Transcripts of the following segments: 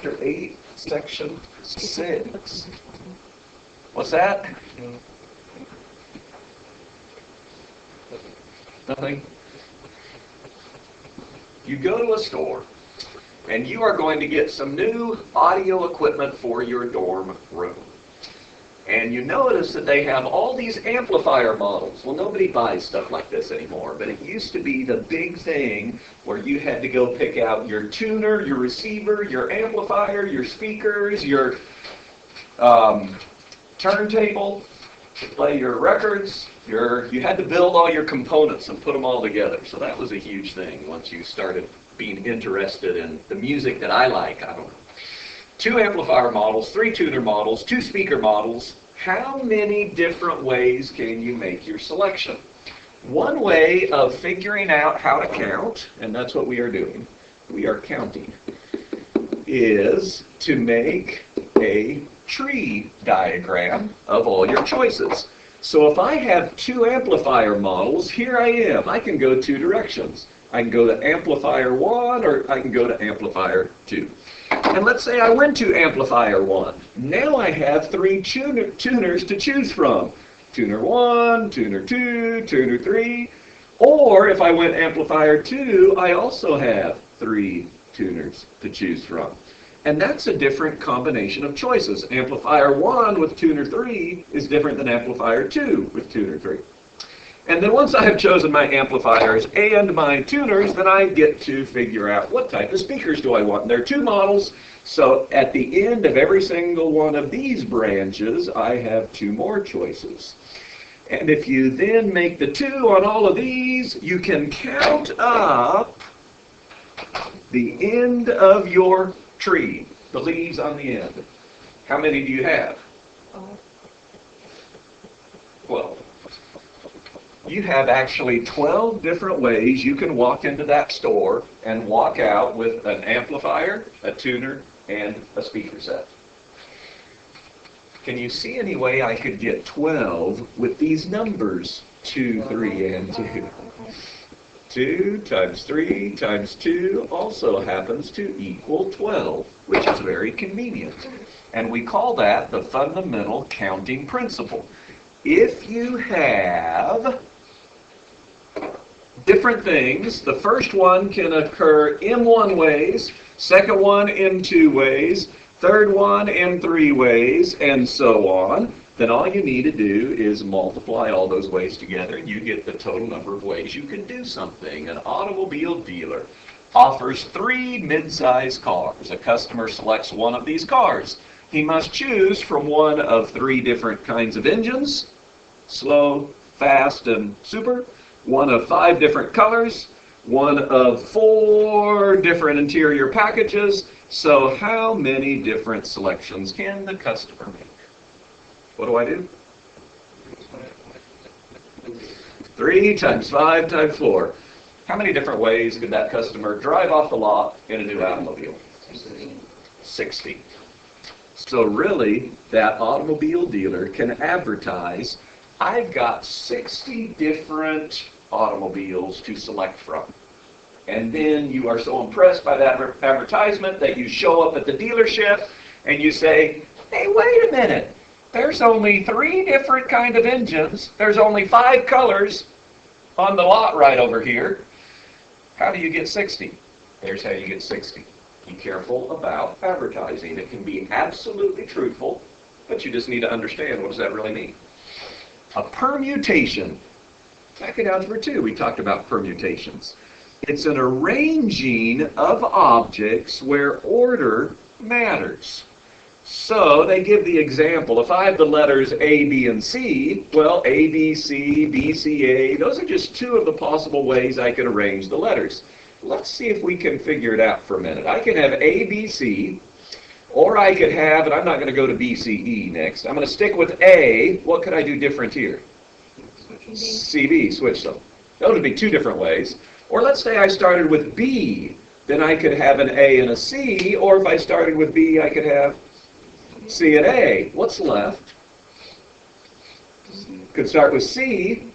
Chapter 8, Section 6. What's that? Nothing? You go to a store, and you are going to get some new audio equipment for your dorm room. And you notice that they have all these amplifier models. Well, nobody buys stuff like this anymore, but it used to be the big thing where you had to go pick out your tuner, your receiver, your amplifier, your speakers, your turntable to play your records. You had to build all your components and put them all together. So that was a huge thing once you started being interested in the music that I like. I don't know. 2 amplifier models, 3 tuner models, 2 speaker models. How many different ways can you make your selection? One way of figuring out how to count, and that's what we are doing, we are counting, is to make a tree diagram of all your choices. So if I have 2 amplifier models, here I am. I can go 2 directions. I can go to amplifier 1 or I can go to amplifier 2. And let's say I went to amplifier 1. Now I have 3 tuners to choose from. Tuner 1, tuner 2, tuner 3. Or if I went amplifier 2, I also have 3 tuners to choose from. And that's a different combination of choices. Amplifier 1 with tuner 3 is different than amplifier 2 with tuner 3. And then once I have chosen my amplifiers and my tuners, then I get to figure out what type of speakers do I want. And there are 2 models, so at the end of every single one of these branches, I have 2 more choices. And if you then make the 2 on all of these, you can count up the end of your tree, the leaves on the end. How many do you have? 12. You have actually 12 different ways you can walk into that store and walk out with an amplifier, a tuner, and a speaker set. Can you see any way I could get 12 with these numbers? 2, 3, and 2. 2 times 3 times 2 also happens to equal 12, which is very convenient. And we call that the fundamental counting principle. If you have different things, the first one can occur in 1 ways, second one in 2 ways, third one in 3 ways, and so on, then all you need to do is multiply all those ways together and you get the total number of ways you can do something. An automobile dealer offers 3 mid-size cars. A customer selects one of these cars. He must choose from one of 3 different kinds of engines, slow, fast, and super, one of 5 different colors, one of 4 different interior packages. So how many different selections can the customer make? What do I do? 3 times 5 times 4. How many different ways could that customer drive off the lot in a new automobile? 60. So really, that automobile dealer can advertise, I've got 60 different automobiles to select from. And then you are so impressed by that advertisement that you show up at the dealership and you say, hey, wait a minute. There's only 3 different kind of engines. There's only 5 colors on the lot right over here. How do you get 60? There's how you get 60. Be careful about advertising. It can be absolutely truthful, but you just need to understand, what does that really mean? A permutation. Back in Algebra 2, we talked about permutations. It's an arranging of objects where order matters. So they give the example, if I have the letters A, B, and C, well, A, B, C, B, C, A, those are just 2 of the possible ways I could arrange the letters. Let's see if we can figure it out for a minute. I can have A, B, C, or I could have, and I'm not going to go to B, C, E next. I'm going to stick with A. What could I do different here? C, B, switch them. Those would be 2 different ways. Or let's say I started with B, then I could have an A and a C, or if I started with B, I could have C and A. What's left? Could start with C,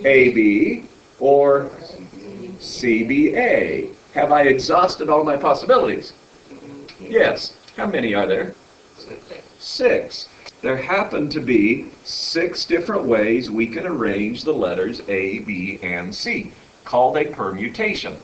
A, B, or C, B, A. Have I exhausted all my possibilities? Yes. How many are there? 6. There happen to be 6 different ways we can arrange the letters A, B, and C, called a permutation.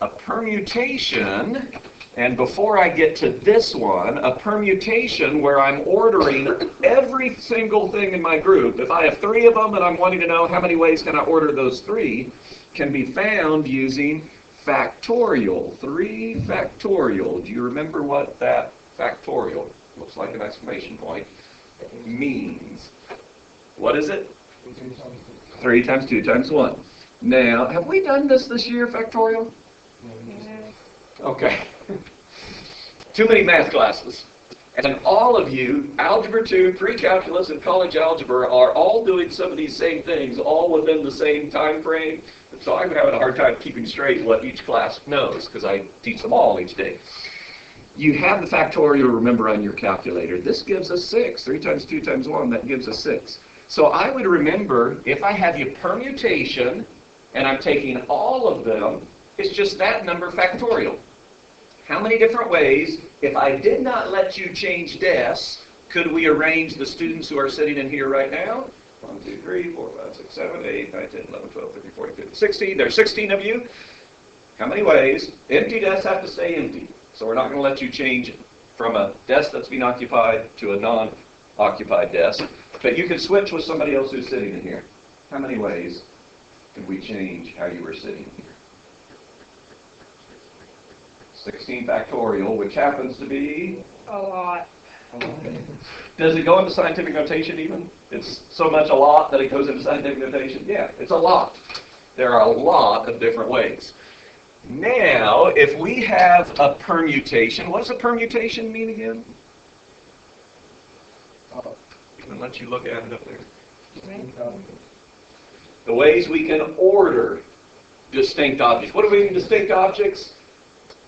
A permutation, and before I get to this one, a permutation where I'm ordering every single thing in my group, if I have 3 of them and I'm wanting to know how many ways can I order those 3, can be found using factorial. 3 factorial. Do you remember what that factorial, looks like an exclamation point, means? What is it? 3 times 2 times 1. Now, have we done this year, factorial? Okay. Too many math classes. And all of you, Algebra 2, pre-calculus, and college algebra are all doing some of these same things, all within the same time frame. So I'm having a hard time keeping straight what each class knows, because I teach them all each day. You have the factorial, remember, on your calculator. This gives us 6. 3 times 2 times 1, that gives us 6. So I would remember, if I have your permutation, and I'm taking all of them, it's just that number factorial. How many different ways, if I did not let you change desks, could we arrange the students who are sitting in here right now? 1, 2, 3, 4, 5, 6, 7, 8, 9, 10, 11, 12, 13, 14, 15, 16. There's 16 of you. How many ways? Empty desks have to stay empty. So we're not going to let you change from a desk that's been occupied to a non-occupied desk. But you can switch with somebody else who's sitting in here. How many ways can we change how you were sitting here? 16 factorial, which happens to be? A lot. Does it go into scientific notation even? It's so much a lot that it goes into scientific notation? Yeah, it's a lot. There are a lot of different ways. Now, if we have a permutation, what does a permutation mean again? I'm going to let you look at it up there. The ways we can order distinct objects. What do we mean distinct objects?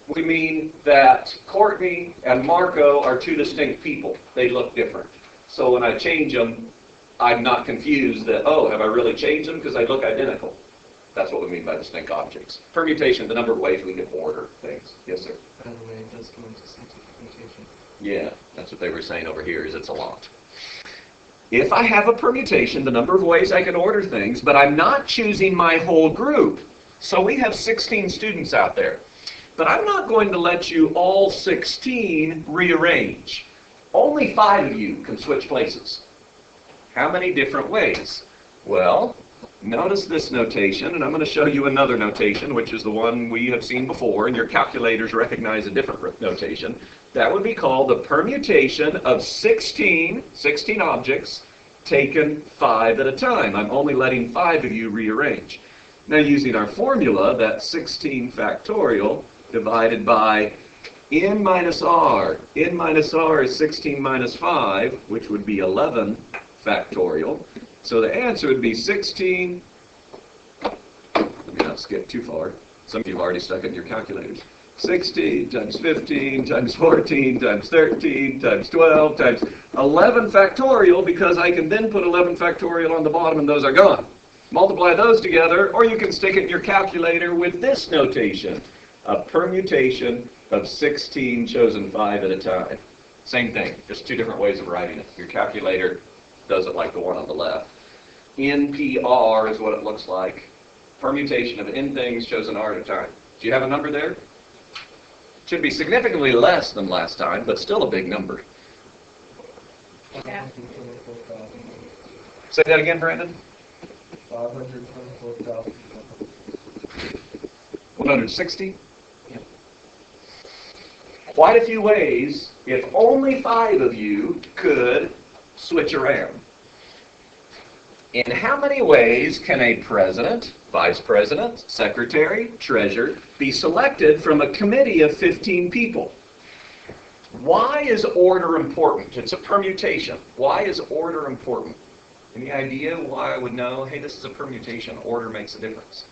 We mean that Courtney and Marco are 2 distinct people. They look different. So when I change them, I'm not confused that, oh, have I really changed them because they look identical? That's what we mean by distinct objects. Permutation, the number of ways we can order things. Yes, sir? By the way, it does go into scientific notation. Yeah, that's what they were saying over here, is it's a lot. If I have a permutation, the number of ways I can order things, but I'm not choosing my whole group. So we have 16 students out there. But I'm not going to let you all 16 rearrange. Only 5 of you can switch places. How many different ways? Well, notice this notation, and I'm going to show you another notation, which is the one we have seen before, and your calculators recognize a different notation. That would be called the permutation of 16 objects taken 5 at a time. I'm only letting 5 of you rearrange. Now, using our formula, that's 16 factorial divided by n minus r. N minus r is 16 minus 5, which would be 11 factorial. So the answer would be 16, let me not skip too far. Some of you have already stuck it in your calculators. 16 times 15 times 14 times 13 times 12 times 11 factorial, because I can then put 11 factorial on the bottom and those are gone. Multiply those together, or you can stick it in your calculator with this notation. A permutation of 16 chosen 5 at a time. Same thing, just 2 different ways of writing it. Your calculator does it like the one on the left. NPR is what it looks like. Permutation of n things chosen r at a time. Do you have a number there? Should be significantly less than last time, but still a big number. Yeah. Say that again, Brandon. 524,000. 160? Yeah. Quite a few ways, if only 5 of you could switch around. In how many ways can a president, vice president, secretary, treasurer be selected from a committee of 15 people? Why is order important? It's a permutation. Why is order important? Any idea why I would know, hey, this is a permutation, order makes a difference?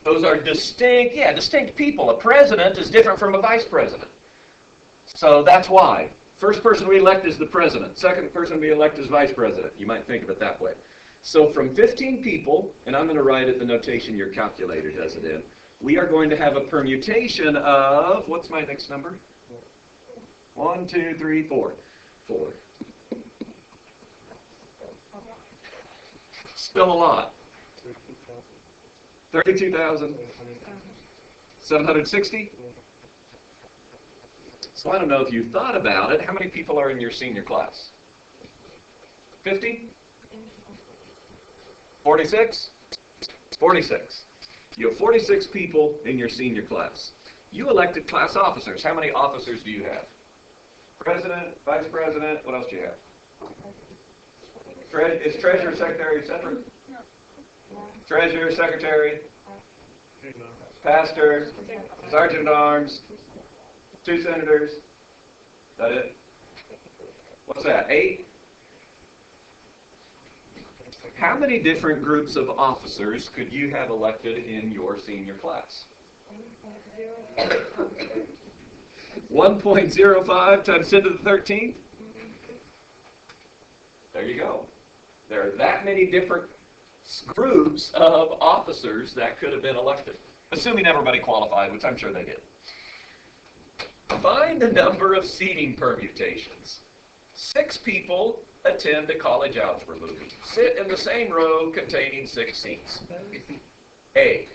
Those are distinct people. A president is different from a vice president. So that's why. First person we elect is the president. Second person we elect is vice president. You might think of it that way. So from 15 people, and I'm going to write it the notation your calculator does it in. we are going to have a permutation of, what's my next number? 1, 2, 3, 4. 4. Still a lot. 32,760? So I don't know if you thought about it. How many people are in your senior class? 50? 46? 46. You have 46 people in your senior class. You elected class officers. How many officers do you have? President, vice president, what else do you have? Is treasurer, secretary separate? Treasurer, secretary, pastor, sergeant at arms, 2 senators. Is that it? What's that, 8? How many different groups of officers could you have elected in your senior class? 1.05 times 10 to the 13th? There you go. There are that many different groups of officers that could have been elected, assuming everybody qualified, which I'm sure they did. Find the number of seating permutations. 6 people attend a college algebra movie. Sit in the same row containing 6 seats. A.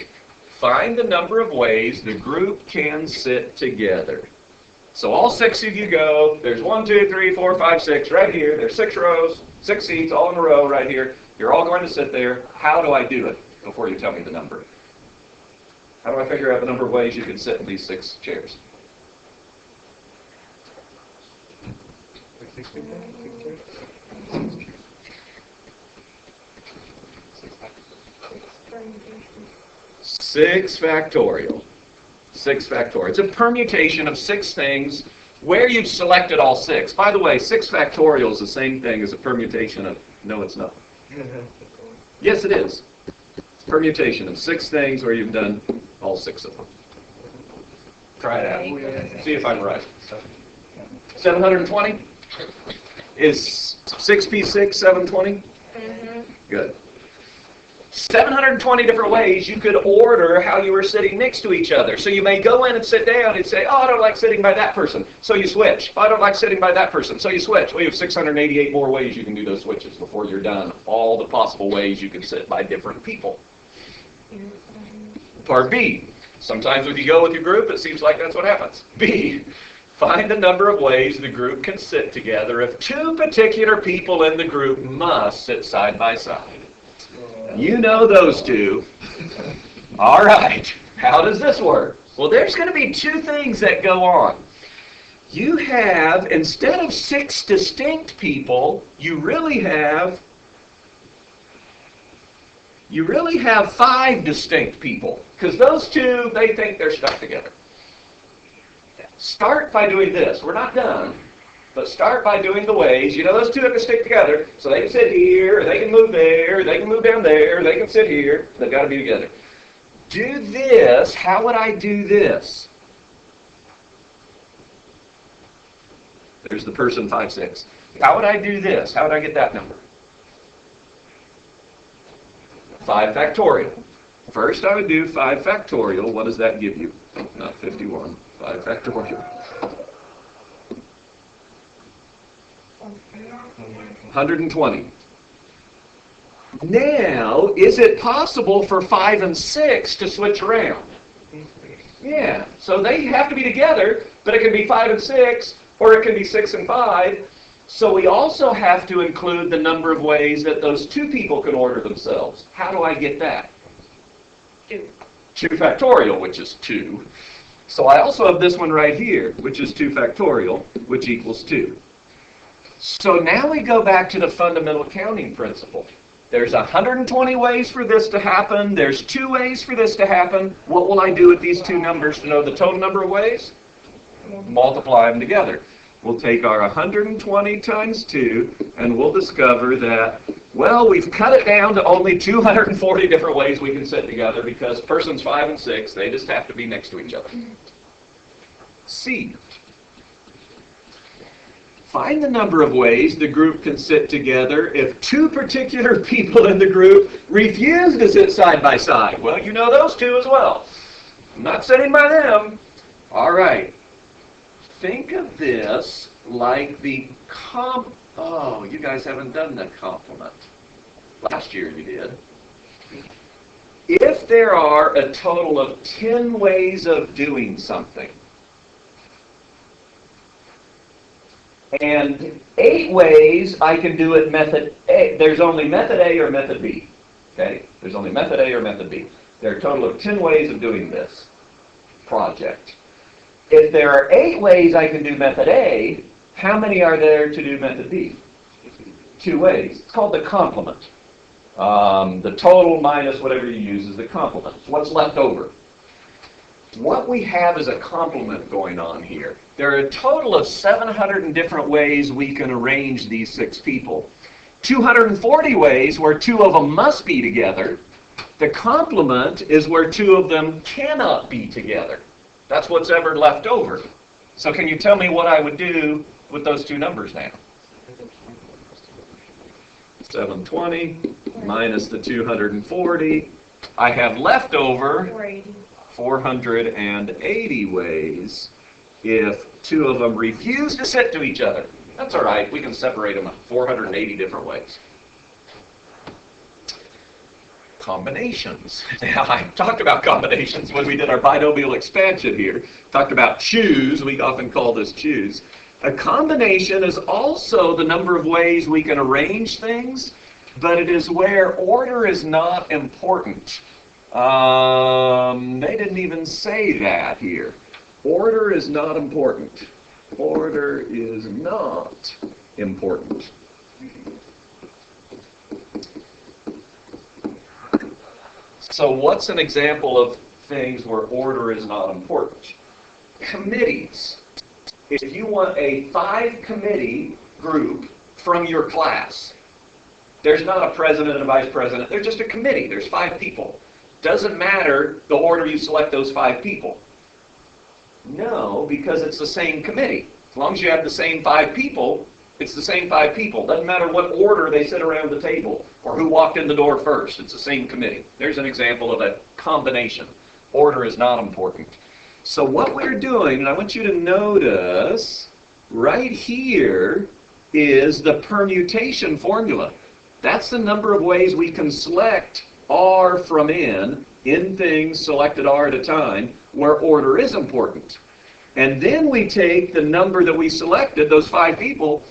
Find the number of ways the group can sit together. So all 6 of you go. There's 1, 2, 3, 4, 5, 6 right here. There's 6 rows, 6 seats all in a row right here. You're all going to sit there. How do I do it before you tell me the number? How do I figure out the number of ways you can sit in these 6 chairs? Six factorial. 6 factorial. It's a permutation of 6 things where you've selected all 6. By the way, 6 factorial is the same thing as a permutation of, no it's not. Yes it is. It's a permutation of 6 things where you've done all 6 of them. Try it out. See if I'm right. 720? Is 6p6 720? Good. 720 different ways you could order how you were sitting next to each other. So you may go in and sit down and say, oh, I don't like sitting by that person. So you switch. Oh, I don't like sitting by that person. So you switch. Well, you have 688 more ways you can do those switches before you're done. All the possible ways you can sit by different people. Part B. Sometimes when you go with your group, it seems like that's what happens. B. Find the number of ways the group can sit together if 2 particular people in the group must sit side by side. You know those 2. All right. How does this work? Well, there's going to be 2 things that go on. You have, instead of 6 distinct people, you really have 5 distinct people. Because those 2, they think they're stuck together. Start by doing this. We're not done. But start by doing the ways. You know, those 2 have to stick together. So they can sit here, or they can move there, or they can move down there, or they can sit here. They've got to be together. Do this. How would I do this? There's the person 5, 6. How would I do this? How would I get that number? 5 factorial. First I would do 5 factorial. What does that give you? Not 51. 5 factorial. 120. Now, is it possible for 5 and 6 to switch around? Yeah, so they have to be together, but it can be 5 and 6, or it can be 6 and 5. So we also have to include the number of ways that those 2 people can order themselves. How do I get that? 2 factorial, which is 2. So I also have this one right here, which is 2 factorial, which equals 2. So now we go back to the fundamental counting principle. There's 120 ways for this to happen. There's 2 ways for this to happen. What will I do with these 2 numbers to know the total number of ways? Multiply them together. We'll take our 120 times 2, and we'll discover that, well, we've cut it down to only 240 different ways we can sit together because persons 5 and 6, they just have to be next to each other. C. Find the number of ways the group can sit together if 2 particular people in the group refuse to sit side by side. Well, you know those 2 as well. I'm not sitting by them. All right. Think of this like the oh, you guys haven't done the complement. Last year you did. If there are a total of 10 ways of doing something, and 8 ways I can do it method A, there's only method A or method B. Okay? There's only method A or method B. There are a total of 10 ways of doing this project. If there are 8 ways I can do method A, how many are there to do method B? 2 ways. It's called the complement. The total minus whatever you use is the complement. What's left over? What we have is a complement going on here. There are a total of 700 different ways we can arrange these 6 people. 240 ways where 2 of them must be together. The complement is where 2 of them cannot be together. That's what's ever left over. So can you tell me what I would do with those 2 numbers now? 720 minus the 240. I have left over 480 ways if 2 of them refuse to sit to each other. That's all right. We can separate them 480 different ways. Combinations. Now, I talked about combinations when we did our binomial expansion here. Talked about choose. We often call this choose. A combination is also the number of ways we can arrange things, but it is where order is not important. They didn't even say that here. Order is not important. Order is not important. So what's an example of things where order is not important? Committees. If you want a 5-committee group from your class, there's not a president and a vice president. There's just a committee. There's 5 people. Doesn't matter the order you select those 5 people. No, because it's the same committee. As long as you have the same 5 people, it's the same 5 people. Doesn't matter what order they sit around the table or who walked in the door first. It's the same committee. There's an example of a combination. Order is not important. So what we're doing, and I want you to notice, right here is the permutation formula. That's the number of ways we can select R from N things selected R at a time, where order is important. And then we take the number that we selected, those 5 people,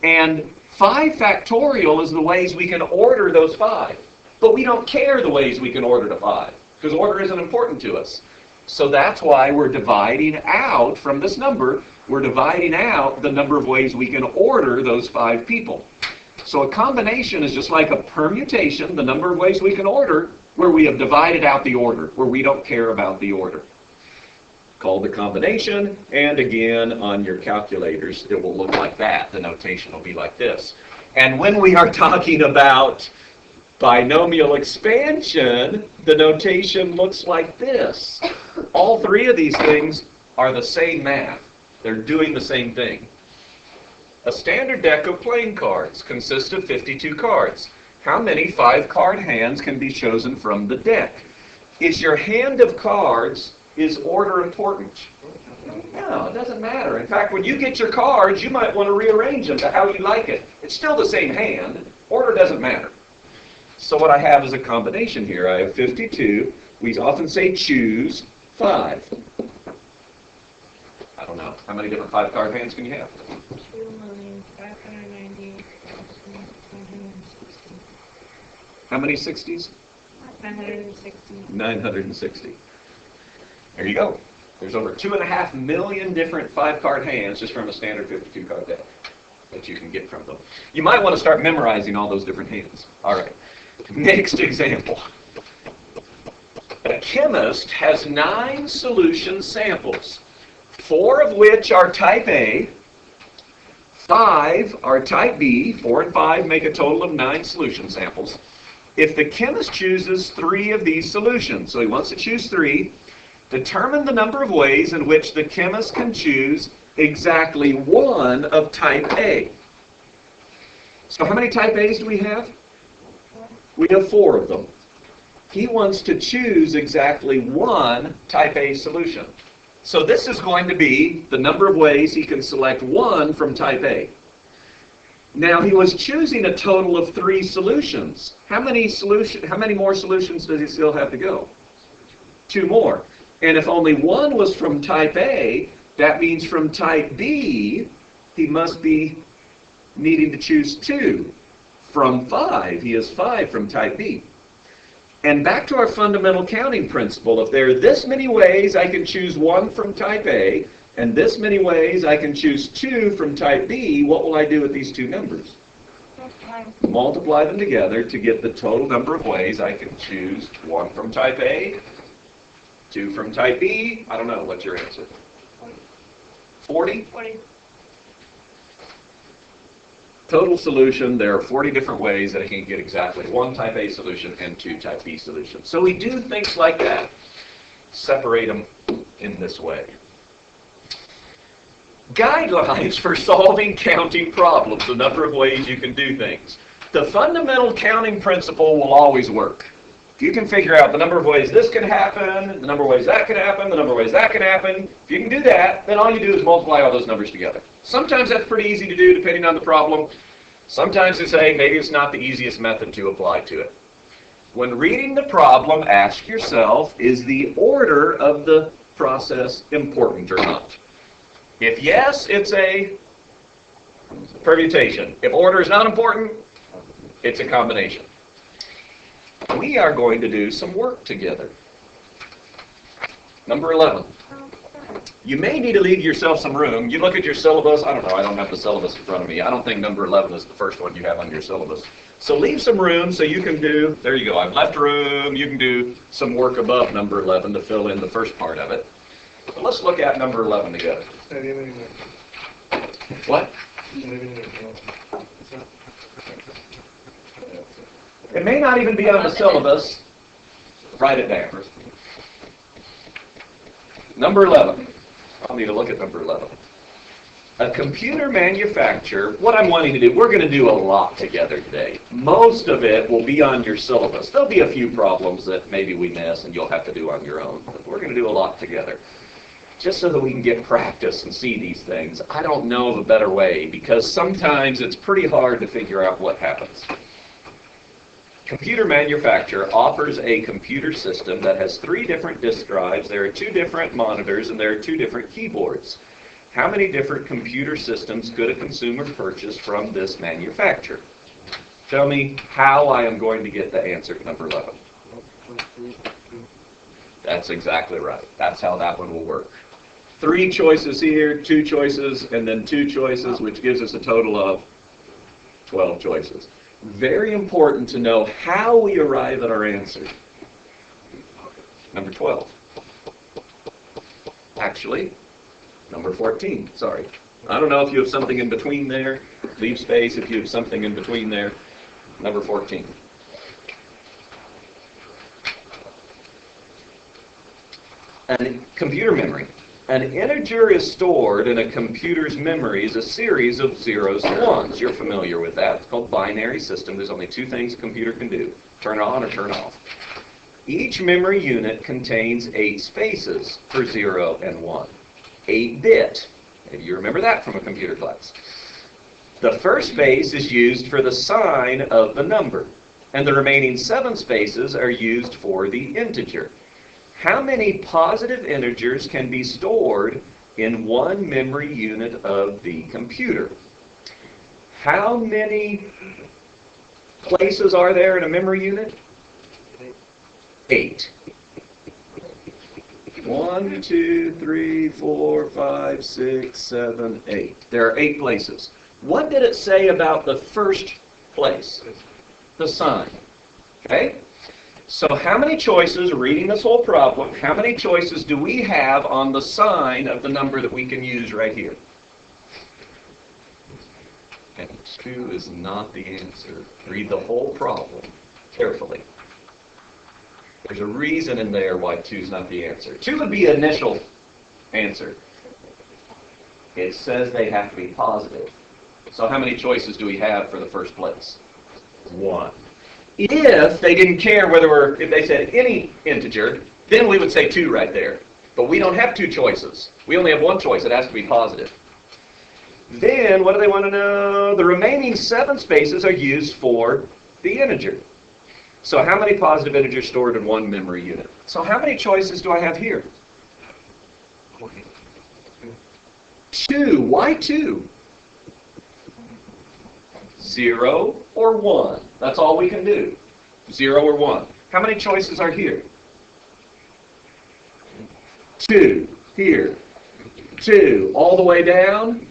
and 5 factorial is the ways we can order those 5. But we don't care the ways we can order to 5, because order isn't important to us. So that's why we're dividing out from this number, we're dividing out the number of ways we can order those 5 people. So a combination is just like a permutation, the number of ways we can order, where we have divided out the order, where we don't care about the order. Called the combination, and again, on your calculators, it will look like that. The notation will be like this. And when we are talking about binomial expansion, the notation looks like this. All 3 of these things are the same math. They're doing the same thing. A standard deck of playing cards consists of 52 cards. How many 5-card hands can be chosen from the deck? Is your hand of cards, is order important? No, it doesn't matter. In fact, when you get your cards, you might want to rearrange them to how you like it. It's still the same hand. Order doesn't matter. So what I have is a combination here. I have 52. We often say choose 5. I don't know. How many different 5-card hands can you have? 2,598,960. How many 60s? 960. 960. There you go. There's over 2.5 million different 5-card hands just from a standard 52-card deck that you can get from them. You might want to start memorizing all those different hands. All right. Next example. A chemist has 9 solution samples, 4 of which are type A, 5 are type B. 4 and 5 make a total of 9 solution samples. If the chemist chooses 3 of these solutions, so he wants to choose 3, determine the number of ways in which the chemist can choose exactly 1 of type A. So how many type A's do we have? We have 4 of them. He wants to choose exactly one type A solution. So this is going to be the number of ways he can select one from type A. Now he was choosing a total of 3 solutions. How many more solutions does he still have to go? 2 more. And if only one was from type A, that means from type B, he must be needing to choose 2. From 5, he has 5 from type B. And back to our fundamental counting principle, if there are this many ways I can choose 1 from type A, and this many ways I can choose 2 from type B, what will I do with these 2 numbers? Multiply them together to get the total number of ways I can choose 1 from type A, 2 from type B. I don't know, what's your answer? 40? 40. Total solution, there are 40 different ways that I can get exactly 1 type A solution and 2 type B solutions. So we do things like that. Separate them in this way. Guidelines for solving counting problems, the number of ways you can do things. The fundamental counting principle will always work. If you can figure out the number of ways this can happen, the number of ways that can happen, the number of ways that can happen, if you can do that, then all you do is multiply all those numbers together. Sometimes that's pretty easy to do depending on the problem. Sometimes you say maybe it's not the easiest method to apply to it. When reading the problem, ask yourself, is the order of the process important or not? If yes, it's a permutation. If order is not important, it's a combination. We are going to do some work together. Number 11. You may need to leave yourself some room. You look at your syllabus. I don't know. I don't have the syllabus in front of me. I don't think number 11 is the first one you have on your syllabus. So leave some room so you can do, there you go, I've left room. You can do some work above number 11 to fill in the first part of it. But let's look at number 11 together. What? It may not even be on the syllabus. Write it down. Number 11. I'll need to look at number 11. A computer manufacturer, what I'm wanting to do, we're going to do a lot together today. Most of it will be on your syllabus. There'll be a few problems that maybe we miss and you'll have to do on your own. But we're going to do a lot together. Just so that we can get practice and see these things. I don't know of a better way because sometimes it's pretty hard to figure out what happens. Computer manufacturer offers a computer system that has 3 different disk drives, there are 2 different monitors, and there are 2 different keyboards. How many different computer systems could a consumer purchase from this manufacturer? Tell me how I am going to get the answer to number 11. That's exactly right. That's how that one will work. 3 choices here, 2 choices, and then 2 choices, which gives us a total of 12 choices. Very important to know how we arrive at our answer. Number 12. Actually, number 14, sorry. I don't know if you have something in between there. Leave space if you have something in between there. Number 14. And computer memory. An integer is stored in a computer's memory as a series of zeros and ones. You're familiar with that. It's called binary system. There's only 2 things a computer can do. Turn it on or turn off. Each memory unit contains 8 spaces for 0 and 1. 8-bit. Maybe you remember that from a computer class. The first space is used for the sign of the number, and the remaining 7 spaces are used for the integer. How many positive integers can be stored in one memory unit of the computer? How many places are there in a memory unit? 8. 1, 2, 3, 4, 5, 6, 7, 8. There are 8 places. What did it say about the first place? The sign. Okay? So how many choices, reading this whole problem, how many choices do we have on the sign of the number that we can use right here? And 2 is not the answer. Read the whole problem carefully. There's a reason in there why 2 is not the answer. 2 would be initial answer. It says they have to be positive. So how many choices do we have for the first place? 1. If they didn't care if they said any integer, then we would say 2 right there. But we don't have 2 choices. We only have 1 choice. It has to be positive. Then, what do they want to know? The remaining 7 spaces are used for the integer. So how many positive integers stored in 1 memory unit? So how many choices do I have here? 2. Why 2? 0 or 1. That's all we can do. 0 or 1. How many choices are here? 2. Here. 2. All the way down.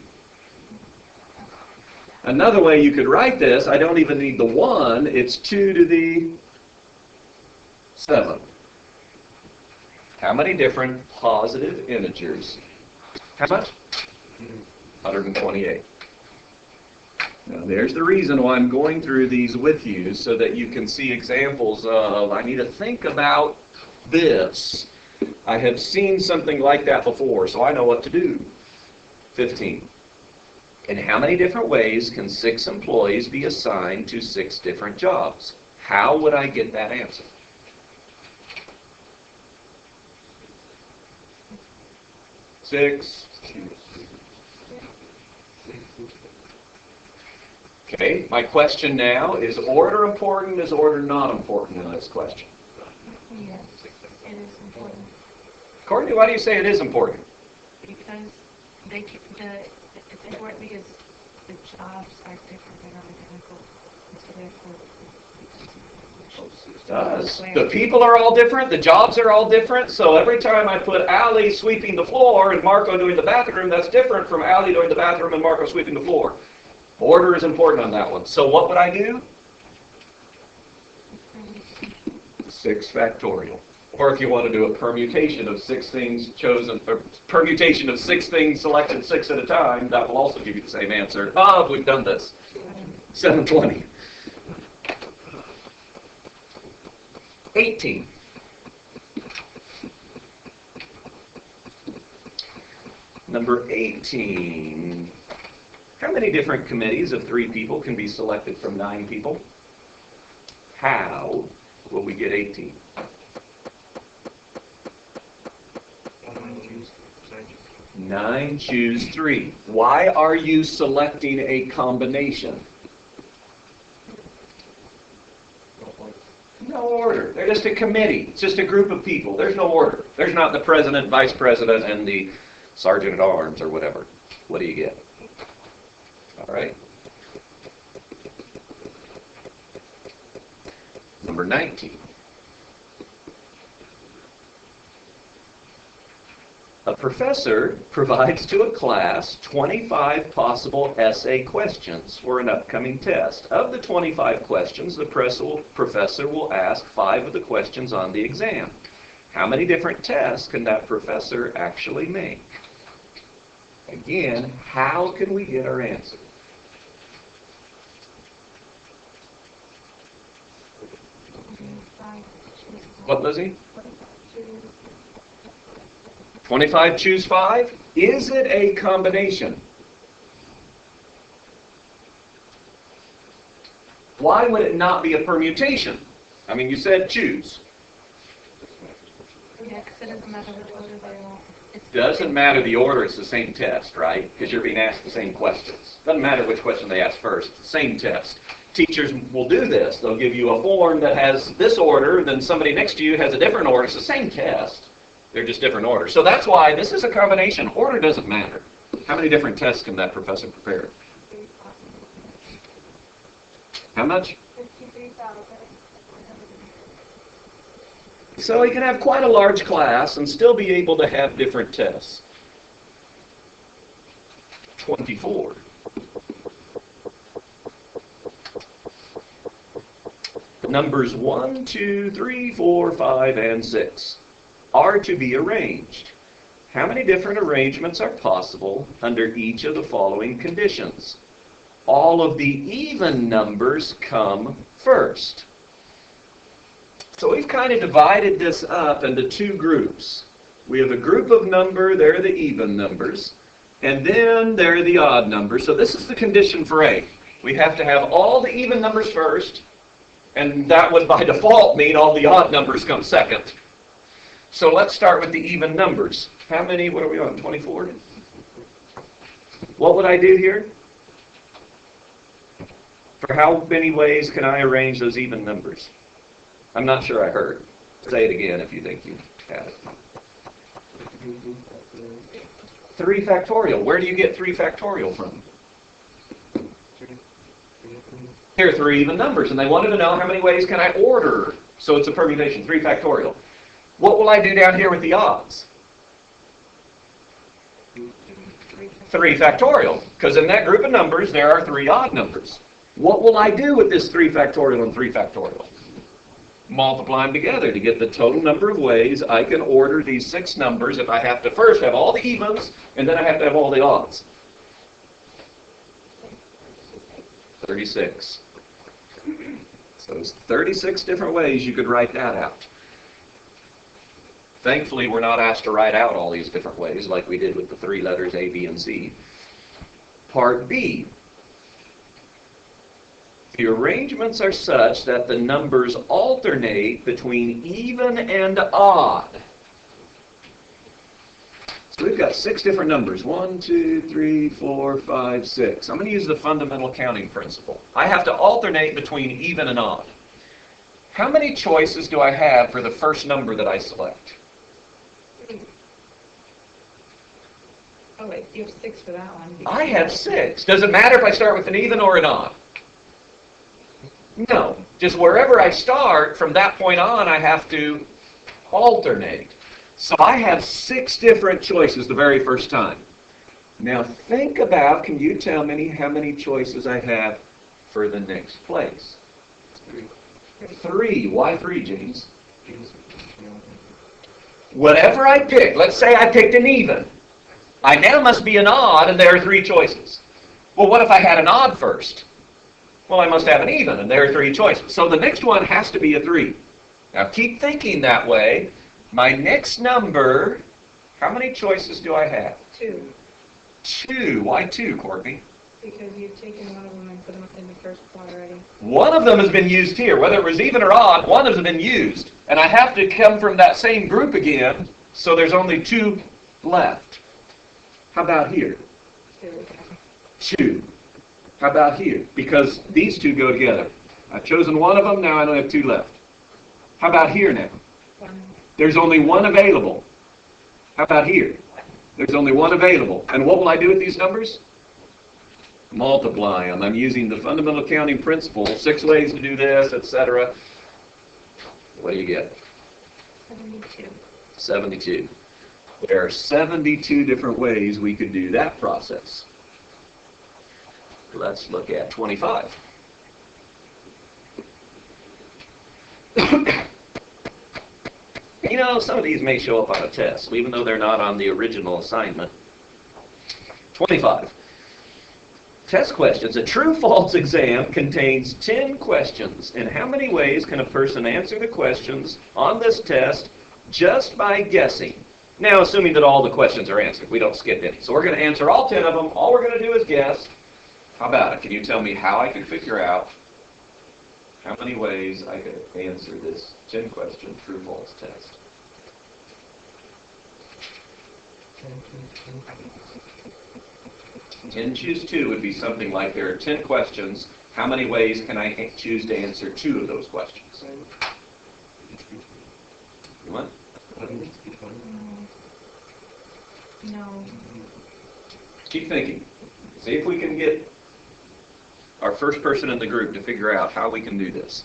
Another way you could write this, I don't even need the 1. It's 2 to the 7. How many different positive integers? How much? 128. Now there's the reason why I'm going through these with you, so that you can see examples of, I need to think about this. I have seen something like that before, so I know what to do. 15. In how many different ways can 6 employees be assigned to 6 different jobs? How would I get that answer? Six. Okay, my question now, is order important, is order not important in this question? Yes, it is important. Courtney, why do you say it is important? Because it's important because the jobs are different. They're not identical. So therefore, It does. The people are all different, the jobs are all different, so every time I put Allie sweeping the floor and Marco doing the bathroom, that's different from Allie doing the bathroom and Marco sweeping the floor. Order is important on that one. So what would I do? 6 factorial. Or if you want to do a permutation of 6 things chosen, or permutation of 6 things selected 6 at a time, that will also give you the same answer. We've done this. 720. 18. Number 18. How many different committees of 3 people can be selected from 9 people? How will we get 18? 9 choose 3. Why are you selecting a combination? No order. They're just a committee. It's just a group of people. There's no order. There's not the president, vice president, and the sergeant at arms or whatever. What do you get? All right. Number 19. A professor provides to a class 25 possible essay questions for an upcoming test. Of the 25 questions, the professor will ask 5 of the questions on the exam. How many different tests can that professor actually make? Again, how can we get our answer? What, Lizzie? 25 choose 5? Is it a combination? Why would it not be a permutation? I mean, you said choose. yeah, because it doesn't matter which order they are. Doesn't matter the order, it's the same test, right? Because you're being asked the same questions. Doesn't matter which question they ask first, it's the same test. Teachers will do this. They'll give you a form that has this order, then somebody next to you has a different order. It's the same test. They're just different orders. So that's why this is a combination. Order doesn't matter. How many different tests can that professor prepare? How much? 53,000. So he can have quite a large class and still be able to have different tests. 24. Numbers 1, 2, 3, 4, 5, and 6 are to be arranged. How many different arrangements are possible under each of the following conditions? All of the even numbers come first. So we've kind of divided this up into 2 groups. We have a group of number, they're the even numbers, and then there are the odd numbers. So this is the condition for A. We have to have all the even numbers first, And that would by default mean all the odd numbers come second. So let's start with the even numbers. How many, what are we on, 24? What would I do here? For how many ways can I arrange those even numbers? I'm not sure I heard. Say it again if you think you have it. 3 factorial. Where do you get 3 factorial from? Here are 3 even numbers, and they wanted to know how many ways can I order. So it's a permutation, 3 factorial. What will I do down here with the odds? 3 factorial, because in that group of numbers there are 3 odd numbers. What will I do with this 3 factorial and 3 factorial? Multiply them together to get the total number of ways I can order these 6 numbers if I have to first have all the evens and then I have to have all the odds. 36. So there's 36 different ways you could write that out. Thankfully, we're not asked to write out all these different ways like we did with the 3 letters A, B, and C. Part B. The arrangements are such that the numbers alternate between even and odd. So we've got 6 different numbers. 1, 2, 3, 4, 5, 6. I'm going to use the fundamental counting principle. I have to alternate between even and odd. How many choices do I have for the first number that I select? Oh wait, you have 6 for that one. I have 6. Does it matter if I start with an even or an odd? No. Just wherever I start, from that point on, I have to alternate. So I have 6 different choices the very first time. Now think about, can you tell me how many choices I have for the next place? 3. Why 3, James? Whatever I pick, let's say I picked an even. I now must be an odd, and there are 3 choices. Well, what if I had an odd first? Well, I must have an even, and there are 3 choices. So the next one has to be a 3. Now keep thinking that way. My next number, how many choices do I have? 2. 2. Why 2, Courtney? Because you've taken one of them and put them in the first spot already. One of them has been used here. Whether it was even or odd, one of them has been used. And I have to come from that same group again, so there's only 2 left. How about here? 2. 2. How about here? Because these 2 go together. I've chosen one of them, now I only have 2 left. How about here now? 1. There's only 1 available. How about here? There's only 1 available. And what will I do with these numbers? Multiply them. I'm using the fundamental counting principle. 6 ways to do this, etc. What do you get? 72. 72. There are 72 different ways we could do that process. Let's look at 25. You know, some of these may show up on a test, even though they're not on the original assignment. 25. Test questions. A true-false exam contains 10 questions. In how many ways can a person answer the questions on this test just by guessing? Now, assuming that all the questions are answered. We don't skip any. So we're going to answer all 10 of them. All we're going to do is guess. How about it? Can you tell me how I can figure out how many ways I could answer this 10-question true-false test? 10 choose 2 would be something like there are 10 questions. How many ways can I choose to answer 2 of those questions? You want? No. Keep thinking. See if we can get our first person in the group to figure out how we can do this.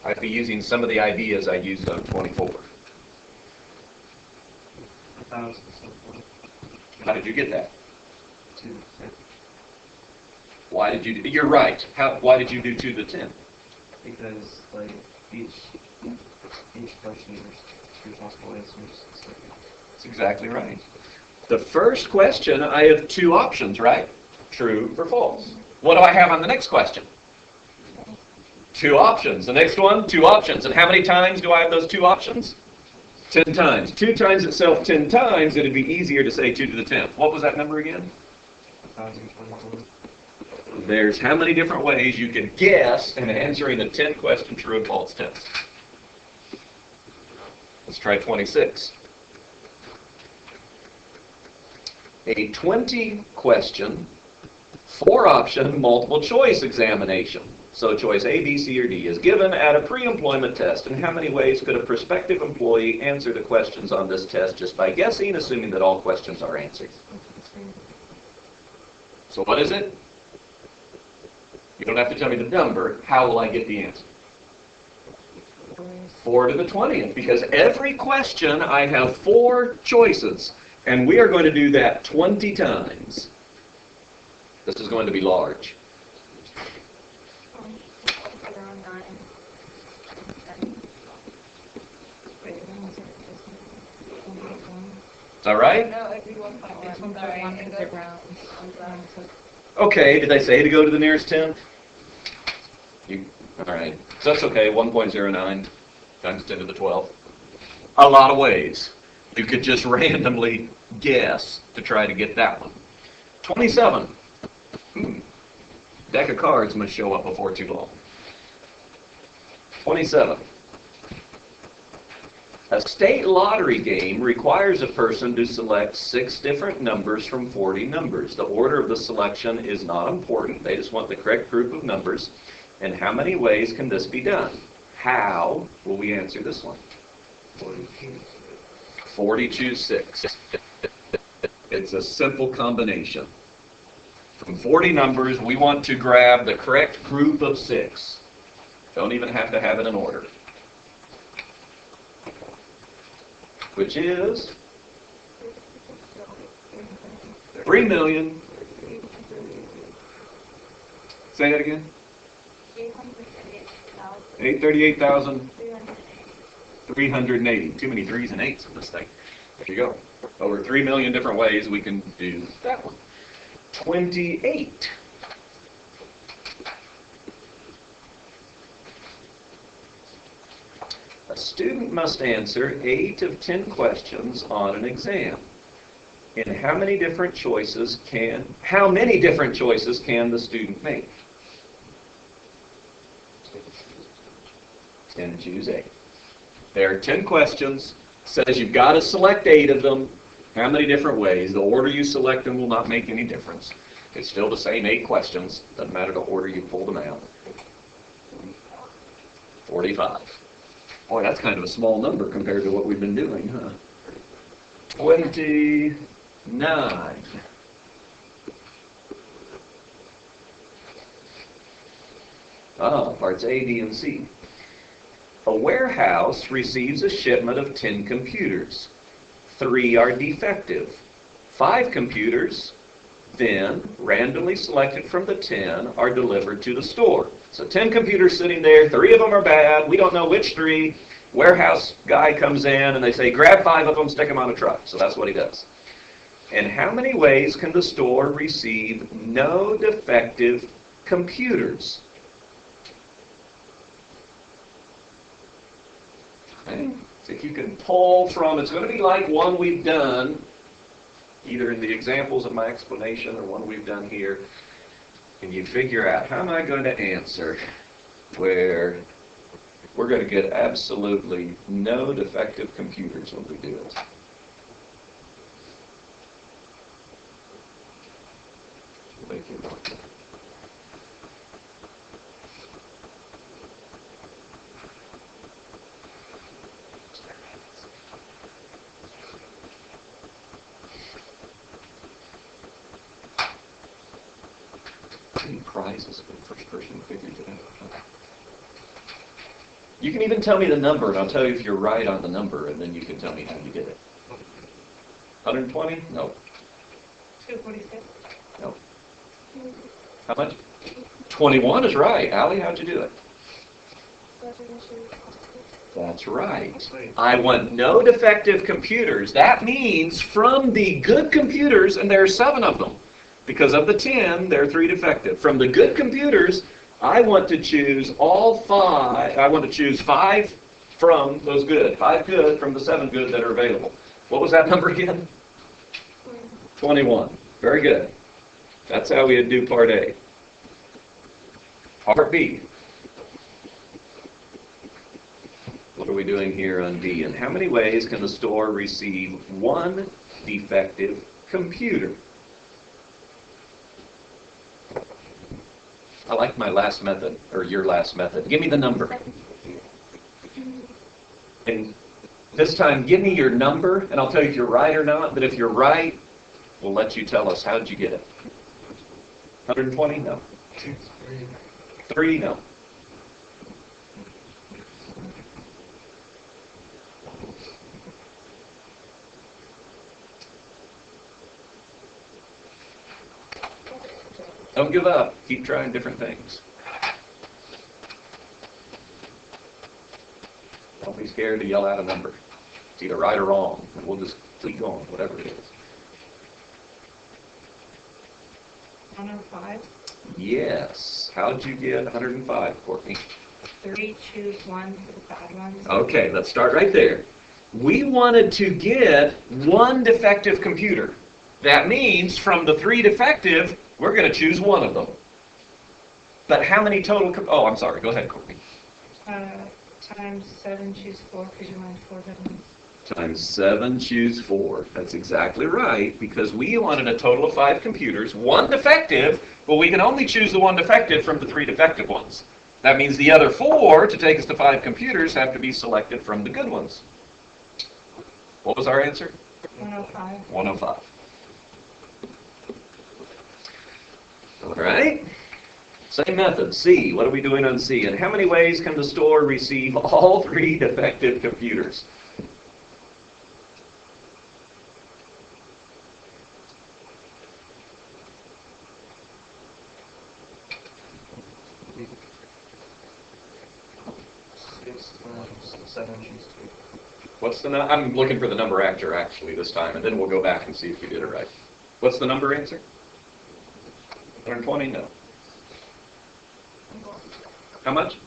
I'd be using some of the ideas I used on 24. 1,000. How did you get that? 2. Why did you do, you're right. Why did you do 2 to the 10? Because like each question there's 2 possible answers. So. That's exactly right. The first question, I have 2 options, right? True or false. What do I have on the next question? 2 options. The next one, 2 options. And how many times do I have those 2 options? 10 times. 2 times itself 10 times, it'd be easier to say 2 to the 10th. What was that number again? 1,024. There's how many different ways you can guess in answering a 10-question true and false test? Let's try 26. A 20-question, 4-option multiple choice examination. So choice A, B, C, or D is given at a pre-employment test. In how many ways could a prospective employee answer the questions on this test just by guessing, assuming that all questions are answered? So what is it? You don't have to tell me the number. How will I get the answer? 4 to the 20th, because every question I have 4 choices, and we are going to do that 20 times. This is going to be large. Is that right? No, everyone Okay, did I say to go to the nearest 10th? All right, so that's okay, 1.09 times 10 to the 12th. A lot of ways. You could just randomly guess to try to get that one. 27. Deck of cards must show up before too long. 27. A state lottery game requires a person to select 6 different numbers from 40 numbers. The order of the selection is not important. They just want the correct group of numbers. And how many ways can this be done? How will we answer this one? 40 choose 6. It's a simple combination. From 40 numbers, we want to grab the correct group of 6. Don't even have to have it in order. Which is 3 million. Say that again. 838,380. Too many 3s and 8s in this thing. There you go. Over 3 million different ways we can do that one. 28. A student must answer 8 of 10 questions on an exam. And how many different choices can the student make? 10 choose 8. There are 10 questions. Says you've got to select 8 of them. How many different ways? The order you select them will not make any difference. It's still the same 8 questions. Doesn't matter the order you pull them out. 45. Boy, that's kind of a small number compared to what we've been doing, huh? 29. Parts A, D, and C. A warehouse receives a shipment of 10 computers. 3 are defective. 5 computers, then, randomly selected from the 10, are delivered to the store. So 10 computers sitting there, 3 of them are bad, we don't know which 3. Warehouse guy comes in and they say, grab 5 of them, stick them on a truck. So that's what he does. And how many ways can the store receive no defective computers? Okay. So if you can pull from, it's going to be like one we've done, either in the examples of my explanation or one we've done here, and you figure out, how am I going to answer where we're going to get absolutely no defective computers when we do it? Thank you. Any prizes for the first person who figures it out? You can even tell me the number, and I'll tell you if you're right on the number, and then you can tell me how you did it. 120? No. 246. No. How much? 21 is right. Allie, how'd you do it? That's right. I want no defective computers. That means from the good computers, and there are 7 of them. Because of the 10, there are 3 defective. From the good computers, I want to choose all 5. I want to choose 5 from those good. 5 good from the 7 good that are available. What was that number again? 21. Very good. That's how we'd do part A. Part B. What are we doing here on D? And how many ways can the store receive one defective computer? I like my last method, or your last method. Give me the number. And this time, give me your number, and I'll tell you if you're right or not. But if you're right, we'll let you tell us. How did you get it? 120? No. 3? No. Don't give up. Keep trying different things. Don't be scared to yell out a number. It's either right or wrong. And we'll just keep going, whatever it is. 105. Yes. How'd you get 105, Courtney? 3, choose 1 for the bad ones. Okay, let's start right there. We wanted to get one defective computer. That means from the 3 defective, we're going to choose one of them. But how many total... Oh, I'm sorry. Go ahead, Courtney. Times 7, choose 4, because you wanted 4 good ones. Times 7, choose 4. That's exactly right, because we wanted a total of 5 computers, 1 defective, but we can only choose the 1 defective from the 3 defective ones. That means the other 4, to take us to 5 computers, have to be selected from the good ones. What was our answer? 105. 105. All right. Same method. C. What are we doing on C? And how many ways can the store receive all 3 defective computers? What's the number? I'm looking for the number after actually this time, and then we'll go back and see if you did it right. What's the number answer? 120? No. How much?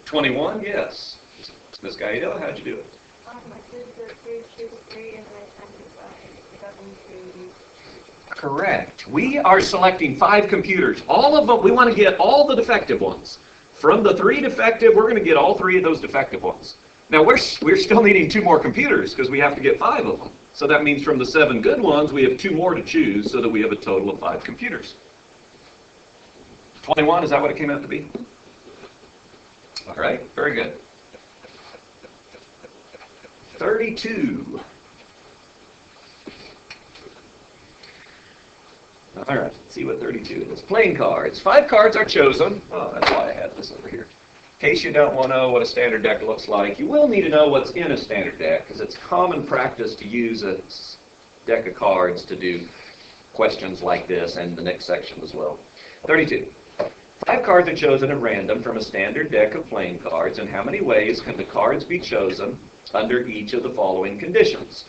21? Yes. Miss Gaeta, how'd you do it? I did the 3, choose 3, and I times 7 to... Correct. We are selecting 5 computers. All of them, we want to get all the defective ones. From the 3 defective, we're going to get all 3 of those defective ones. Now, we're still needing 2 more computers because we have to get 5 of them. So that means from the 7 good ones, we have 2 more to choose so that we have a total of 5 computers. 21, is that what it came out to be? All right, very good. 32. All right, let's see what 32 is. Playing cards. 5 cards are chosen. Oh, that's why I had this over here. In case you don't want to know what a standard deck looks like, you will need to know what's in a standard deck, because it's common practice to use a deck of cards to do questions like this and the next section as well. 32. 5 cards are chosen at random from a standard deck of playing cards, and how many ways can the cards be chosen under each of the following conditions?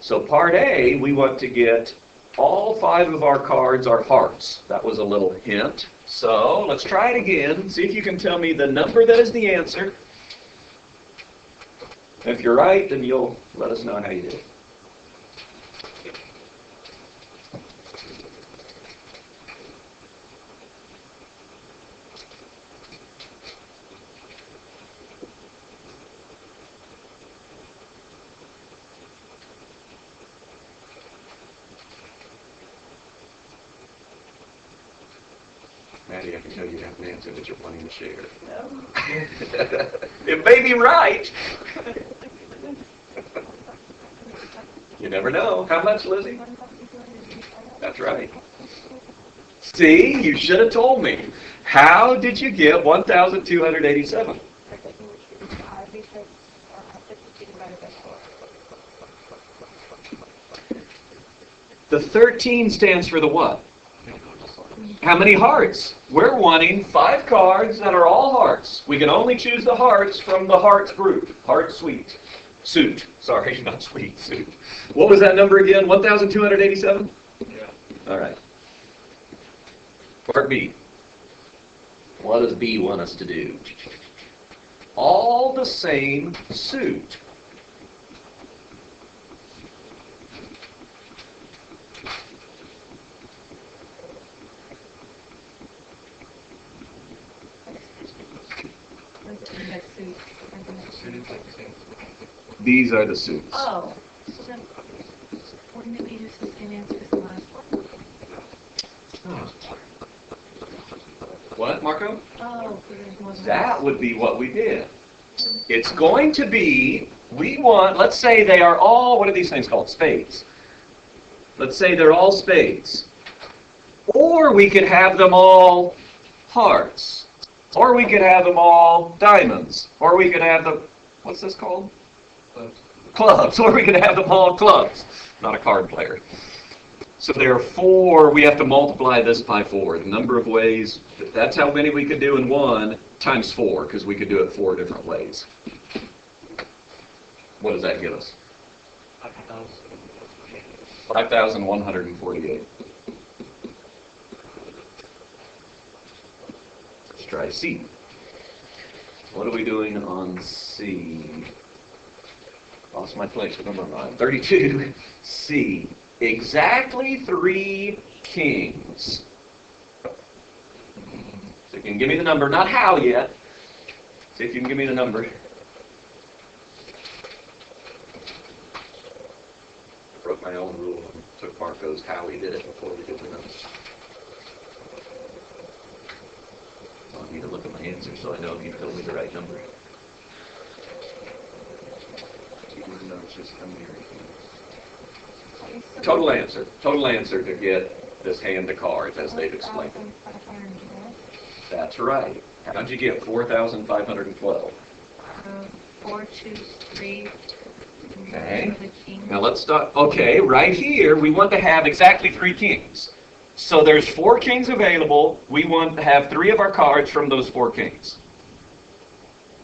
So part A, we want to get all 5 of our cards are hearts. That was a little hint. So let's try it again. See if you can tell me the number that is the answer. If you're right, then you'll let us know how you did. Maddie, I can tell you have an answer that you're wanting to share. No. It may be right. You never know. How much, Lizzie? That's right. See, you should have told me. How did you get 1,287? The 13 stands for the what? How many hearts? We're wanting 5 cards that are all hearts. We can only choose the hearts from the hearts group. Heart suite. Suit. Sorry, not sweet. Suit. What was that number again? 1,287? Yeah. All right. Part B. What does B want us to do? All the same suit. These are the suits. Oh, so then wouldn't it be just the same answer as the last one? What, Marco? Oh, so there's one. That would be what we did. It's going to be, we want, let's say they are all, what are these things called? Spades. Let's say they're all spades. Or we could have them all hearts. Or we could have them all diamonds. Or we could have them, what's this called? Clubs. Or we could have them all clubs. Not a card player. So there are 4, we have to multiply this by 4. The number of ways, that's how many we could do in one, times 4, because we could do it 4 different ways. What does that give us? 5,148. Let's try C. What are we doing on C? Lost my place. What number am I? 32. C. Exactly 3 kings. So you can give me the number, not how yet. See if you can give me the number. I broke my own rule and took Marco's how he did it before we did the number. I need to look at my answer so I know if you told me the right number. Even though it's just coming here. Total answer to get this hand of cards as they've explained. That's right. How'd you get 4,512? 4, 2, 3. Okay. Now let's start. Okay, right here we want to have exactly 3 kings. So there's 4 kings available. We want to have 3 of our cards from those 4 kings.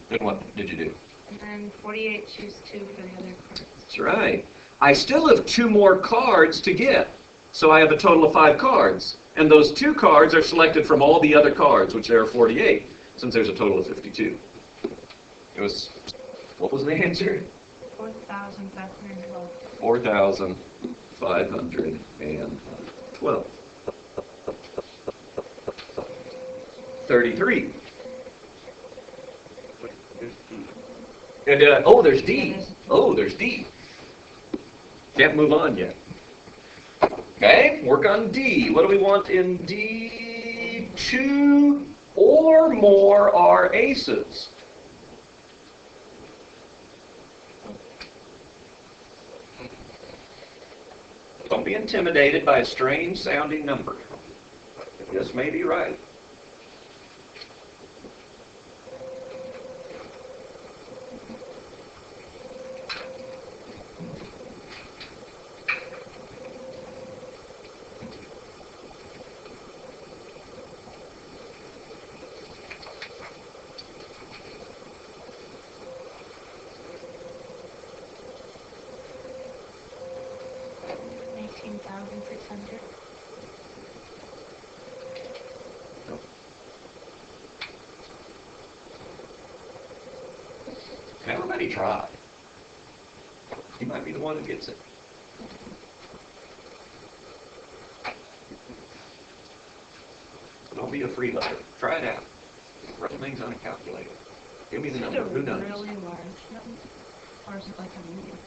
Then what did you do? And then 48, choose 2 for the other cards. That's right. I still have 2 more cards to get. So I have a total of 5 cards. And those 2 cards are selected from all the other cards, which there are 48, since there's a total of 52. It was, what was the answer? 4,512. 4,512. 33. And, oh, there's D. Oh, there's D. Can't move on yet. Okay, work on D. What do we want in D? 2 or more are aces. Don't be intimidated by a strange sounding number. This may be right. Everybody try. You might be the one who gets it. Don't be a freeloader. Try it out. Run things on a calculator. Give me the number. Who knows? Really large number. Or is it like a medium?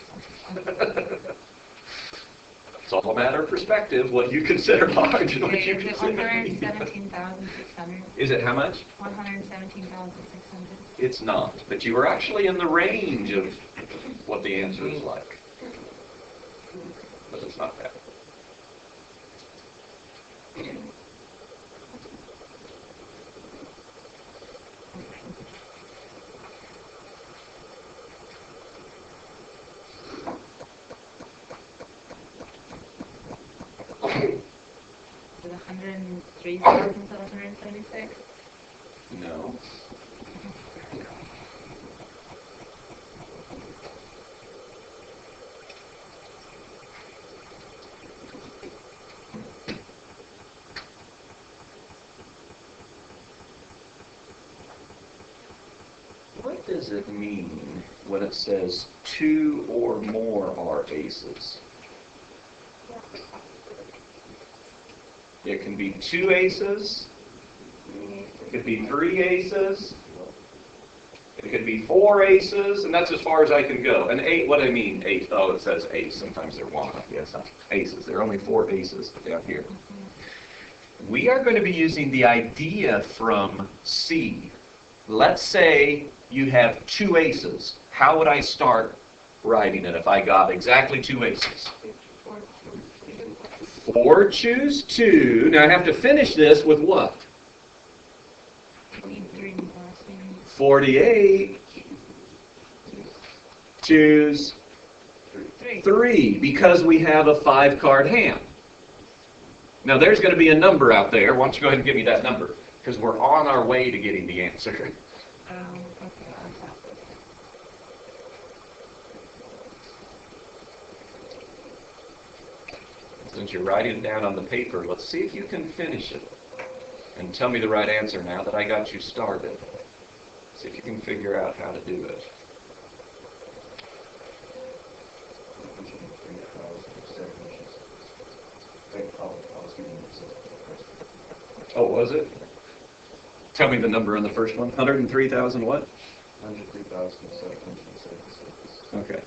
It's all a matter of perspective, what you consider large and what you Is it consider medium. 117,600? Is it how much? 117,600. It's not. But you were actually in the range of what the answer is like. But it's not that. Is it 103,776? No. What does it mean when it says 2 or more are aces? It can be 2 aces. It could be 3 aces. It It could be 4 aces, and that's as far as I can go. An 8, what do I mean, 8? Oh, it says ace. Sometimes they're 1. Yes, aces. There are only 4 aces down here. We are going to be using the idea from C. Let's say you have 2 aces. How would I start writing it if I got exactly 2 aces? 4 choose 2. Now I have to finish this with what? 48 choose 3 because we have a 5-card hand. Now there's going to be a number out there. Why don't you go ahead and give me that number? Because we're on our way to getting the answer. Since you're writing it down on the paper, let's see if you can finish it. And tell me the right answer now that I got you started. See if you can figure out how to do it. Oh, was it? Tell me the number on the first one. 103,000 what? 103,776. Okay.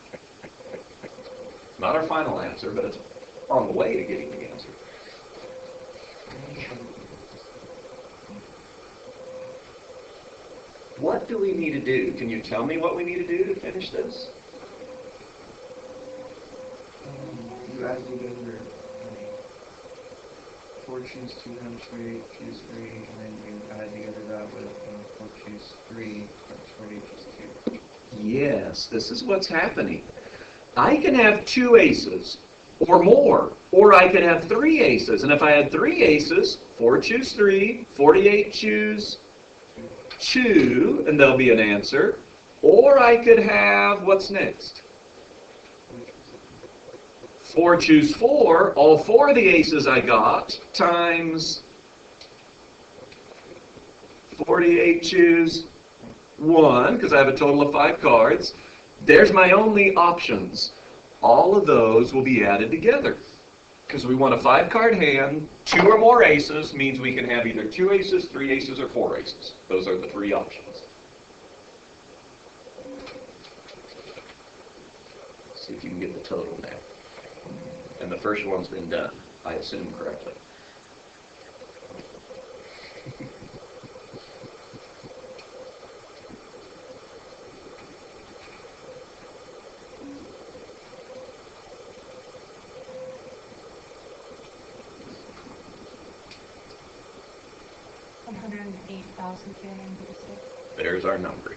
Not our final answer, but it's on the way to getting the answer. What do we need to do? Can you tell me what we need to do to finish this? You add together 4 choose 2 times 48 choose 3, and then you add together that with 4 choose 3 times 48 choose 2. Yes, this is what's happening. I can have 2 aces or more, or I could have 3 aces. And if I had 3 aces, 4 choose 3, 48 choose 2, and there'll be an answer. Or I could have, what's next? 4 choose 4, all 4 of the aces I got, times 48 choose 1, because I have a total of 5 cards. There's my only options. All of those will be added together. Because we want a 5-card hand, 2 or more aces means we can have either 2 aces, 3 aces, or 4 aces. Those are the 3 options. See if you can get the total now. And the first one's been done, I assume correctly. There's our number.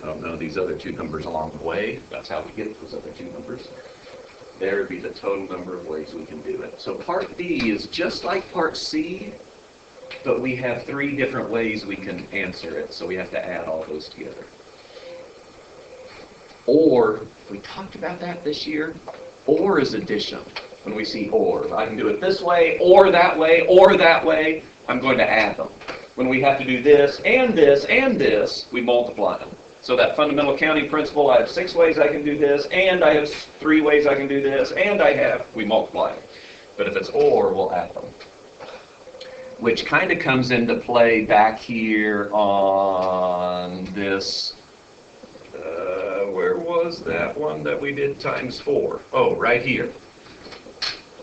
I don't know these other 2 numbers along the way. That's how we get those other 2 numbers. There would be the total number of ways we can do it. So part B is just like part C, but we have 3 different ways we can answer it. So we have to add all those together. Or, we talked about that this year, or is addition. When we see or, I can do it this way, or that way, or that way. I'm going to add them. When we have to do this, and this, and this, we multiply them. So that fundamental counting principle, I have 6 ways I can do this, and I have 3 ways I can do this, and we multiply them. But if it's or, we'll add them. Which kind of comes into play back here on this, where was that one that we did times 4? Oh, right here.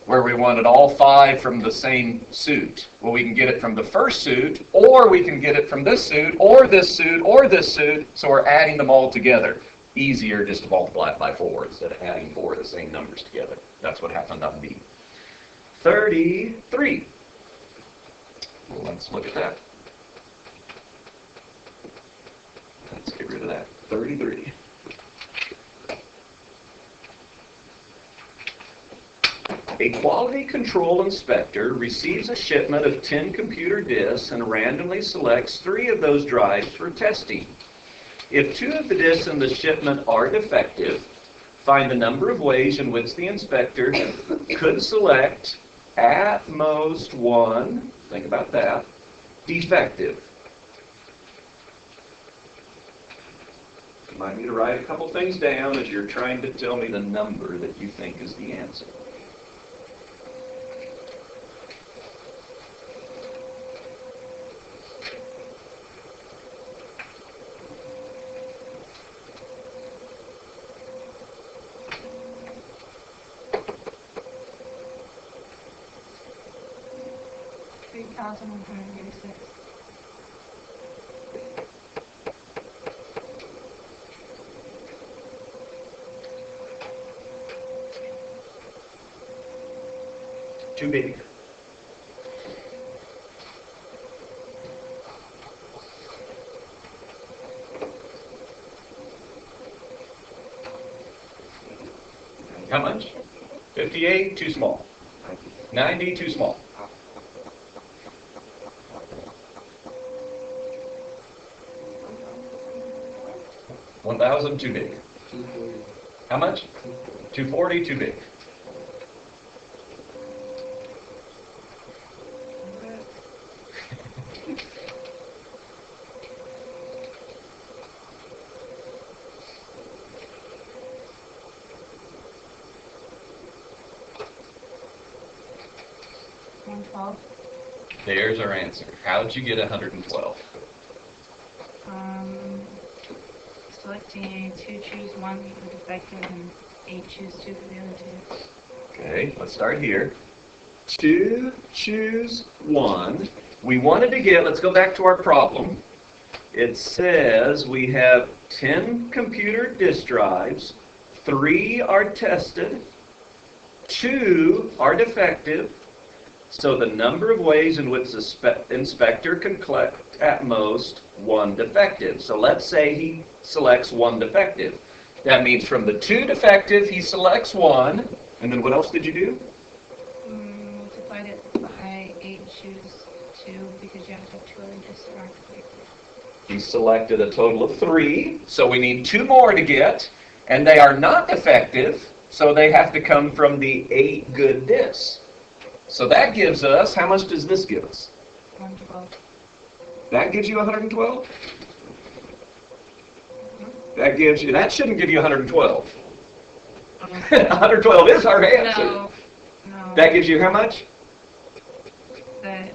Where we wanted all 5 from the same suit. Well, we can get it from the first suit, or we can get it from this suit, or this suit, or this suit, so we're adding them all together. Easier just to multiply it by 4 instead of adding 4 of the same numbers together. That's what happened on B. 33. Well, let's look at that. Let's get rid of that. 33. A quality control inspector receives a shipment of 10 computer disks and randomly selects 3 of those drives for testing. If 2 of the disks in the shipment are defective, find the number of ways in which the inspector could select at most 1, think about that, defective. You might need to write a couple things down as you're trying to tell me the number that you think is the answer. 1,186. Too big. How much? 58, too small. 90, too small. 1,000, too big. 240. How much? 240, too big. There's our answer. How'd you get 112? Selecting 2, choose 1 for defective, and 8, choose 2 for the other 2. Okay, let's start here. 2, choose 1. We wanted to get, let's go back to our problem. It says we have 10 computer disk drives, 3 are tested, 2 are defective, so the number of ways in which the inspector can collect at most 1 defective. So let's say he selects 1 defective. That means from the 2 defective, he selects 1. And then what else did you do? Multiplied it by 8, choose 2, because you have to have 2 other disks that aren't defective. He selected a total of 3, so we need 2 more to get, and they are not defective, so they have to come from the 8 good disks. So that gives us, how much does this give us? 112. That gives you 112? That gives you, that shouldn't give you 112. 112 is our answer. No. That gives you how much? That,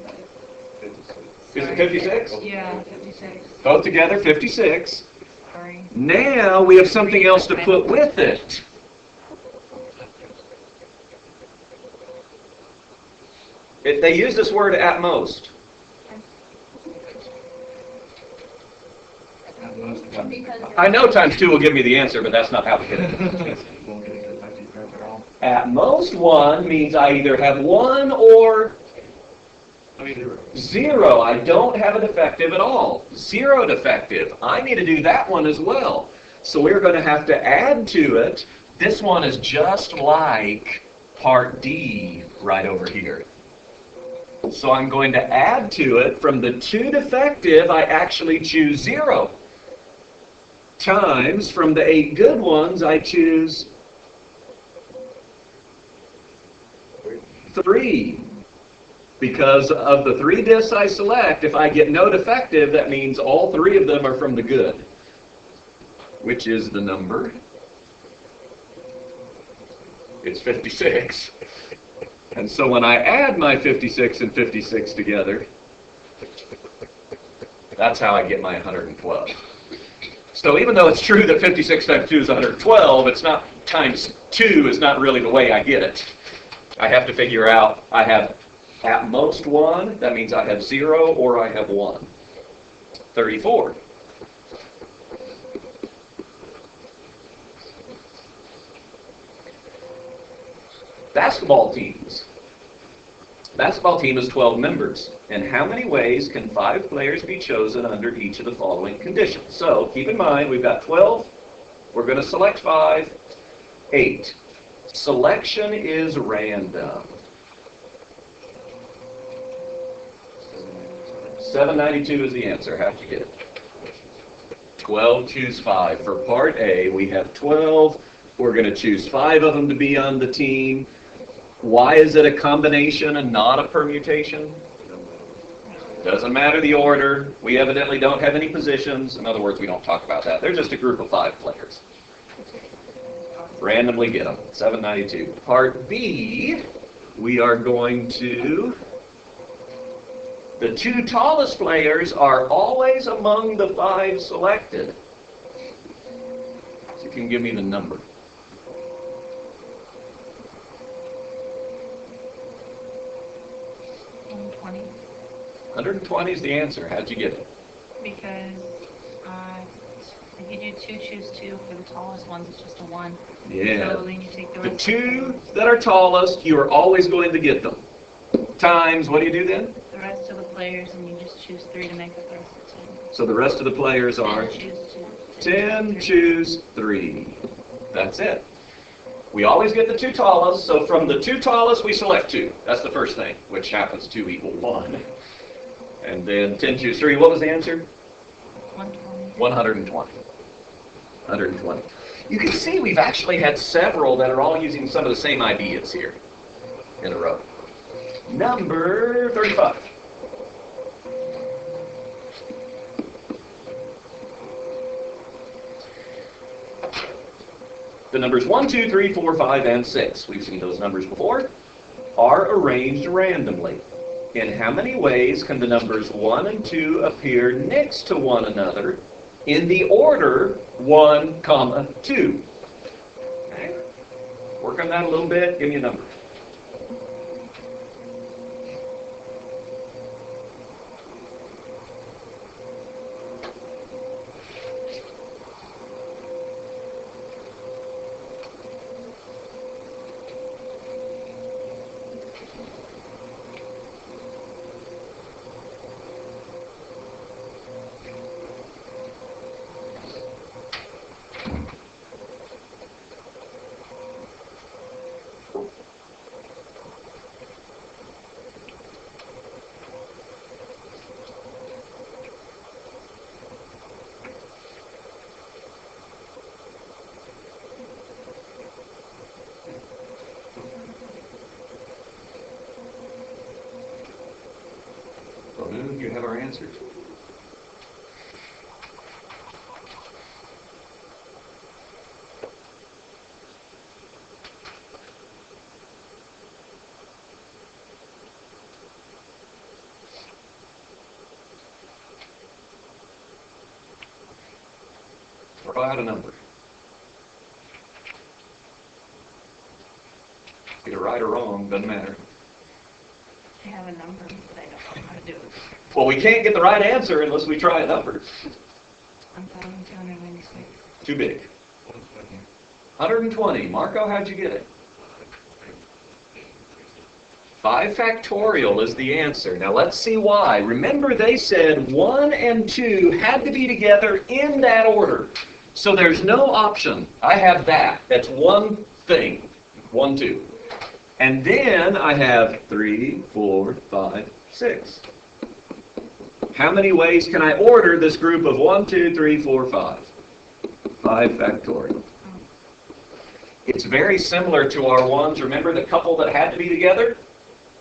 Is it 56? yeah, 56. Both together, 56. Sorry. Now we have something else to put with it. They use this word at most. I know times 2 will give me the answer, but that's not how we get it. At most 1 means I either have 1 or 0. I don't have a defective at all. 0 defective. I need to do that one as well. So we're going to have to add to it. This one is just like part D right over here. So I'm going to add to it. From the 2 defective, I actually choose 0. Times from the 8 good ones, I choose 3. Because of the 3 disks I select, if I get no defective, that means all 3 of them are from the good. Which is the number? It's 56. And so when I add my 56 and 56 together, that's how I get my 112. So even though it's true that 56 times 2 is 112, it's not times 2 is not really the way I get it. I have to figure out I have at most 1, that means I have 0 or I have 1. 34. Basketball teams. Basketball team is 12 members. And how many ways can 5 players be chosen under each of the following conditions? So keep in mind, we've got 12. We're going to select 5. 8. Selection is random. 792 is the answer. How'd you get it? 12, choose 5. For part A, we have 12. We're going to choose 5 of them to be on the team. Why is it a combination and not a permutation? Doesn't matter the order. We evidently don't have any positions. In other words, we don't talk about that. They're just a group of 5 players. Randomly get them. 792. Part B, we are going to... The 2 tallest players are always among the 5 selected. So you can give me the number. 120. 120 is the answer. How'd you get it? Because if you do 2, choose 2 for the tallest ones, it's just a 1. Yeah. So then you take the The rest. two that are tallest, you are always going to get them. Times, what do you do then? The rest of the players, and you just choose 3 to make up the rest of the team. So the rest of the players are 10, choose 2. 10, choose 3. That's it. We always get the two tallest, so from the two tallest we select 2. That's the first thing, which happens to equal 1. And then 10, choose 3. What was the answer? 120. 120. 120. You can see we've actually had several that are all using some of the same ideas here in a row. Number 35. The numbers 1, 2, 3, 4, 5, and 6, we've seen those numbers before, are arranged randomly. In how many ways can the numbers 1 and 2 appear next to one another in the order 1, 2? Okay. Work on that a little bit. Give me a number. Well, do you have our answers? Throw out a number. Get it right or wrong, doesn't matter. I have a number, but I don't know how to do it. Well, we can't get the right answer unless we try a number. 1,296. Too big. 120. Marco, how'd you get it? 5 factorial is the answer. Now let's see why. Remember they said 1 and 2 had to be together in that order. So there's no option. I have that. That's one thing. 1, 2. And then I have 3, 4, 5, 6. How many ways can I order this group of 1, 2, 3, 4, 5? 5 factorial. It's very similar to our ones. Remember the couple that had to be together?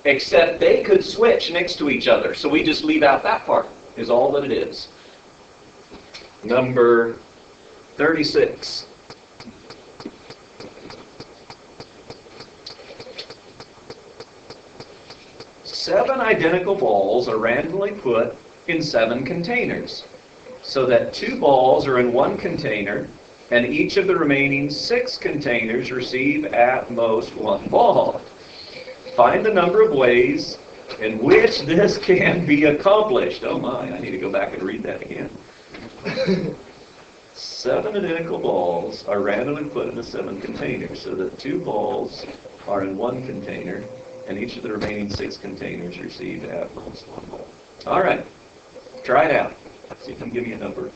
Except they could switch next to each other. So we just leave out that part, is all that it is. Number 36. Seven identical balls are randomly put in 7 containers, so that 2 balls are in one container, and each of the remaining 6 containers receive at most 1 ball. Find the number of ways in which this can be accomplished. Oh my, I need to go back and read that again. 7 identical balls are randomly put into 7 containers, so that 2 balls are in one container, and each of the remaining 6 containers receive at most 1 ball. All right, try it out. See if you can give me a number.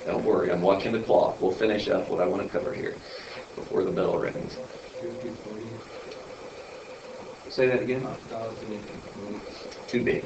Don't worry, I'm watching the clock. We'll finish up what I want to cover here before the bell rings. Say that again. Too big.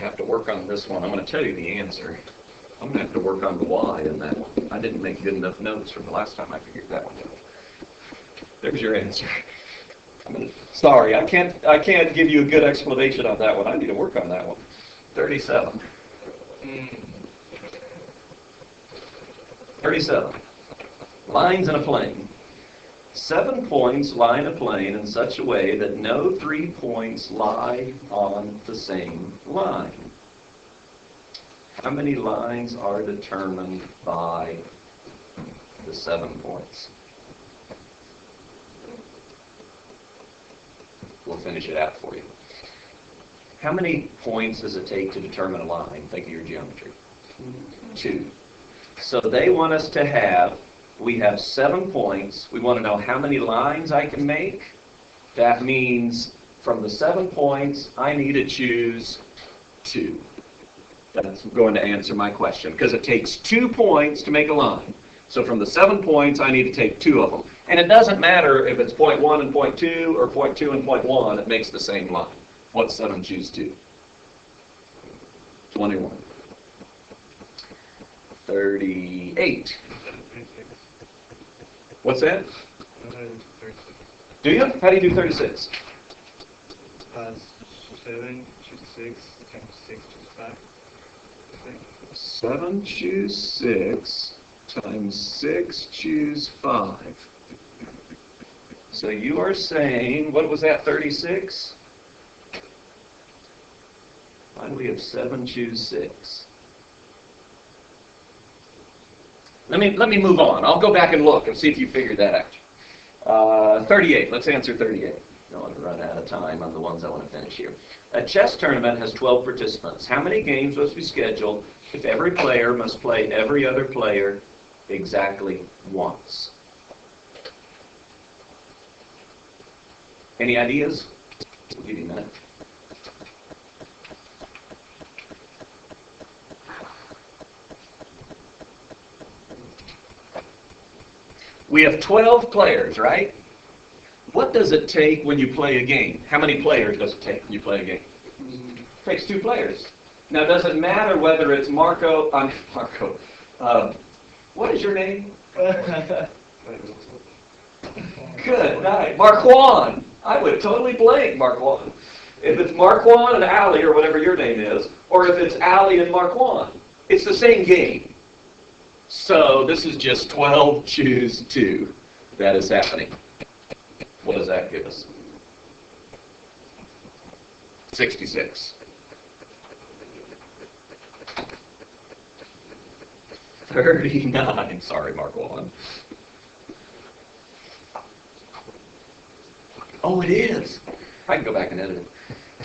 have to work on this one. I'm going to tell you the answer. I'm going to have to work on the y in that one. I didn't make good enough notes from the last time I figured that one out. There's your answer. Sorry, I can't give you a good explanation on that one. I need to work on that one. 37. 37. Lines in a plane. 7 points line a plane in such a way that no 3 points lie on the same line. How many lines are determined by the 7 points? We'll finish it out for you. How many points does it take to determine a line? Think of your geometry. 2. So they want us to have, we have 7 points. We want to know how many lines I can make. That means from the 7 points, I need to choose 2. That's going to answer my question, because it takes 2 points to make a line. So from the 7 points, I need to take 2 of them. And it doesn't matter if it's point 1 and point 2 or point 2 and point 1, it makes the same line. What's 7 choose 2? 21. 38. What's that? Do you? How do you do 36? 7 choose 6 times 6 choose 5. 7 choose 6 times 6 choose 5. So you are saying, what was that, 36? Why do we have 7 choose 6? Let me move on. I'll go back and look and see if you figured that out. 38. Let's answer 38. I want to run out of time on the ones I want to finish here. A chess tournament has 12 participants. How many games must be scheduled if every player must play every other player exactly once? Any ideas? We'll give you a minute. We have 12 players, right? What does it take when you play a game? How many players does it take when you play a game? It takes 2 players. Now, does it matter whether it's Marco, what is your name? Good night. Marquand. I would totally blank Marquand. If it's Marquand and Allie, or whatever your name is, or if it's Allie and Marquand, it's the same game. So this is just 12 choose 2 that is happening. What does that give us? 66. 39. Sorry, Marquand. Oh, it is. I can go back and edit it.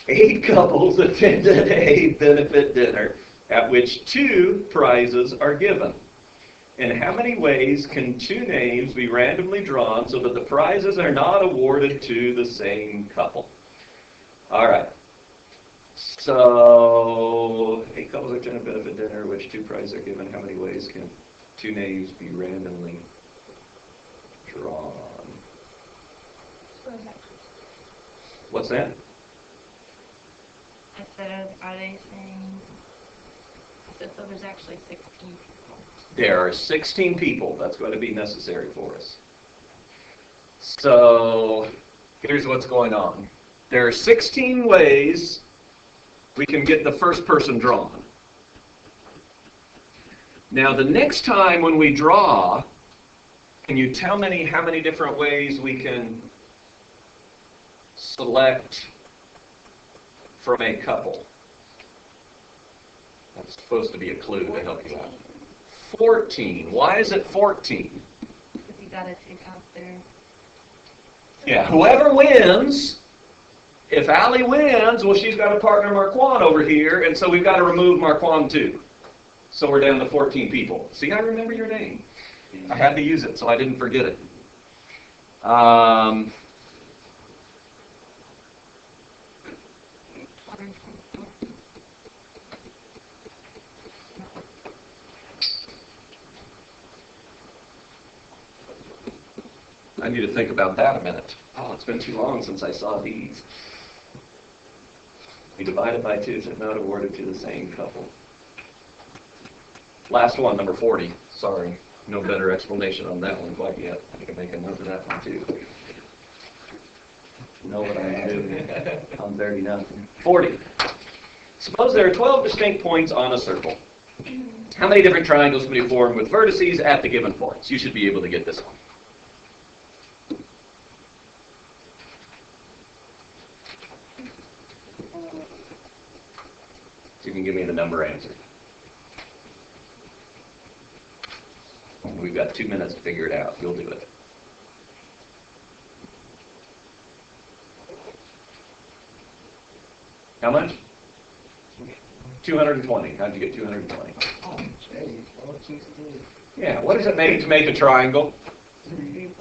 8 couples attended a benefit dinner at which 2 prizes are given. In how many ways can 2 names be randomly drawn so that the prizes are not awarded to the same couple? All right. So, 8 couples attend a benefit dinner, which 2 prizes are given. How many ways can 2 names be randomly drawn? What's that? I said, are they saying, so there's actually 16 people. There are 16 people. That's going to be necessary for us. So, here's what's going on. There are 16 ways we can get the first person drawn. Now, the next time when we draw, can you tell me how many different ways we can select from a couple? That's supposed to be a clue to help you out. 14. Why is it 14? Because you got to take out their... Yeah, whoever wins, if Allie wins, well, she's got a partner Marquand over here, and so we've got to remove Marquand too. So we're down to 14 people. See, I remember your name. I had to use it, so I didn't forget it. I need to think about that a minute. Oh, it's been too long since I saw these. We divided by 2, so not awarded to the same couple. Last one, number 40. Sorry, no better explanation on that one quite yet. I can make a note of that one too. Know what I'm doing on 30 nothing. 40. Suppose there are 12 distinct points on a circle. How many different triangles can be formed with vertices at the given points? You should be able to get this one. So you can give me the number answer. We've got 2 minutes to figure it out. You'll do it. How much? 220. How'd you get 220? Yeah, what does it make to make a triangle?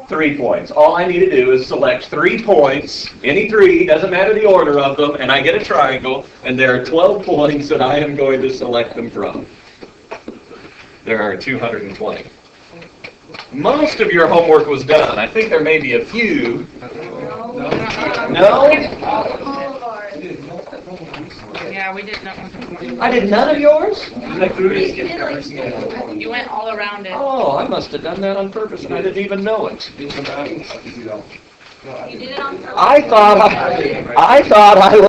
3 points. All I need to do is select 3 points, any 3, doesn't matter the order of them, and I get a triangle, and there are 12 points that I am going to select them from. There are 220. Most of your homework was done. I think there may be a few. No? Yeah, we did not. I did none of yours? You went all around it. Oh, I must have done that on purpose, and I didn't even know it. You did it on purpose. I thought I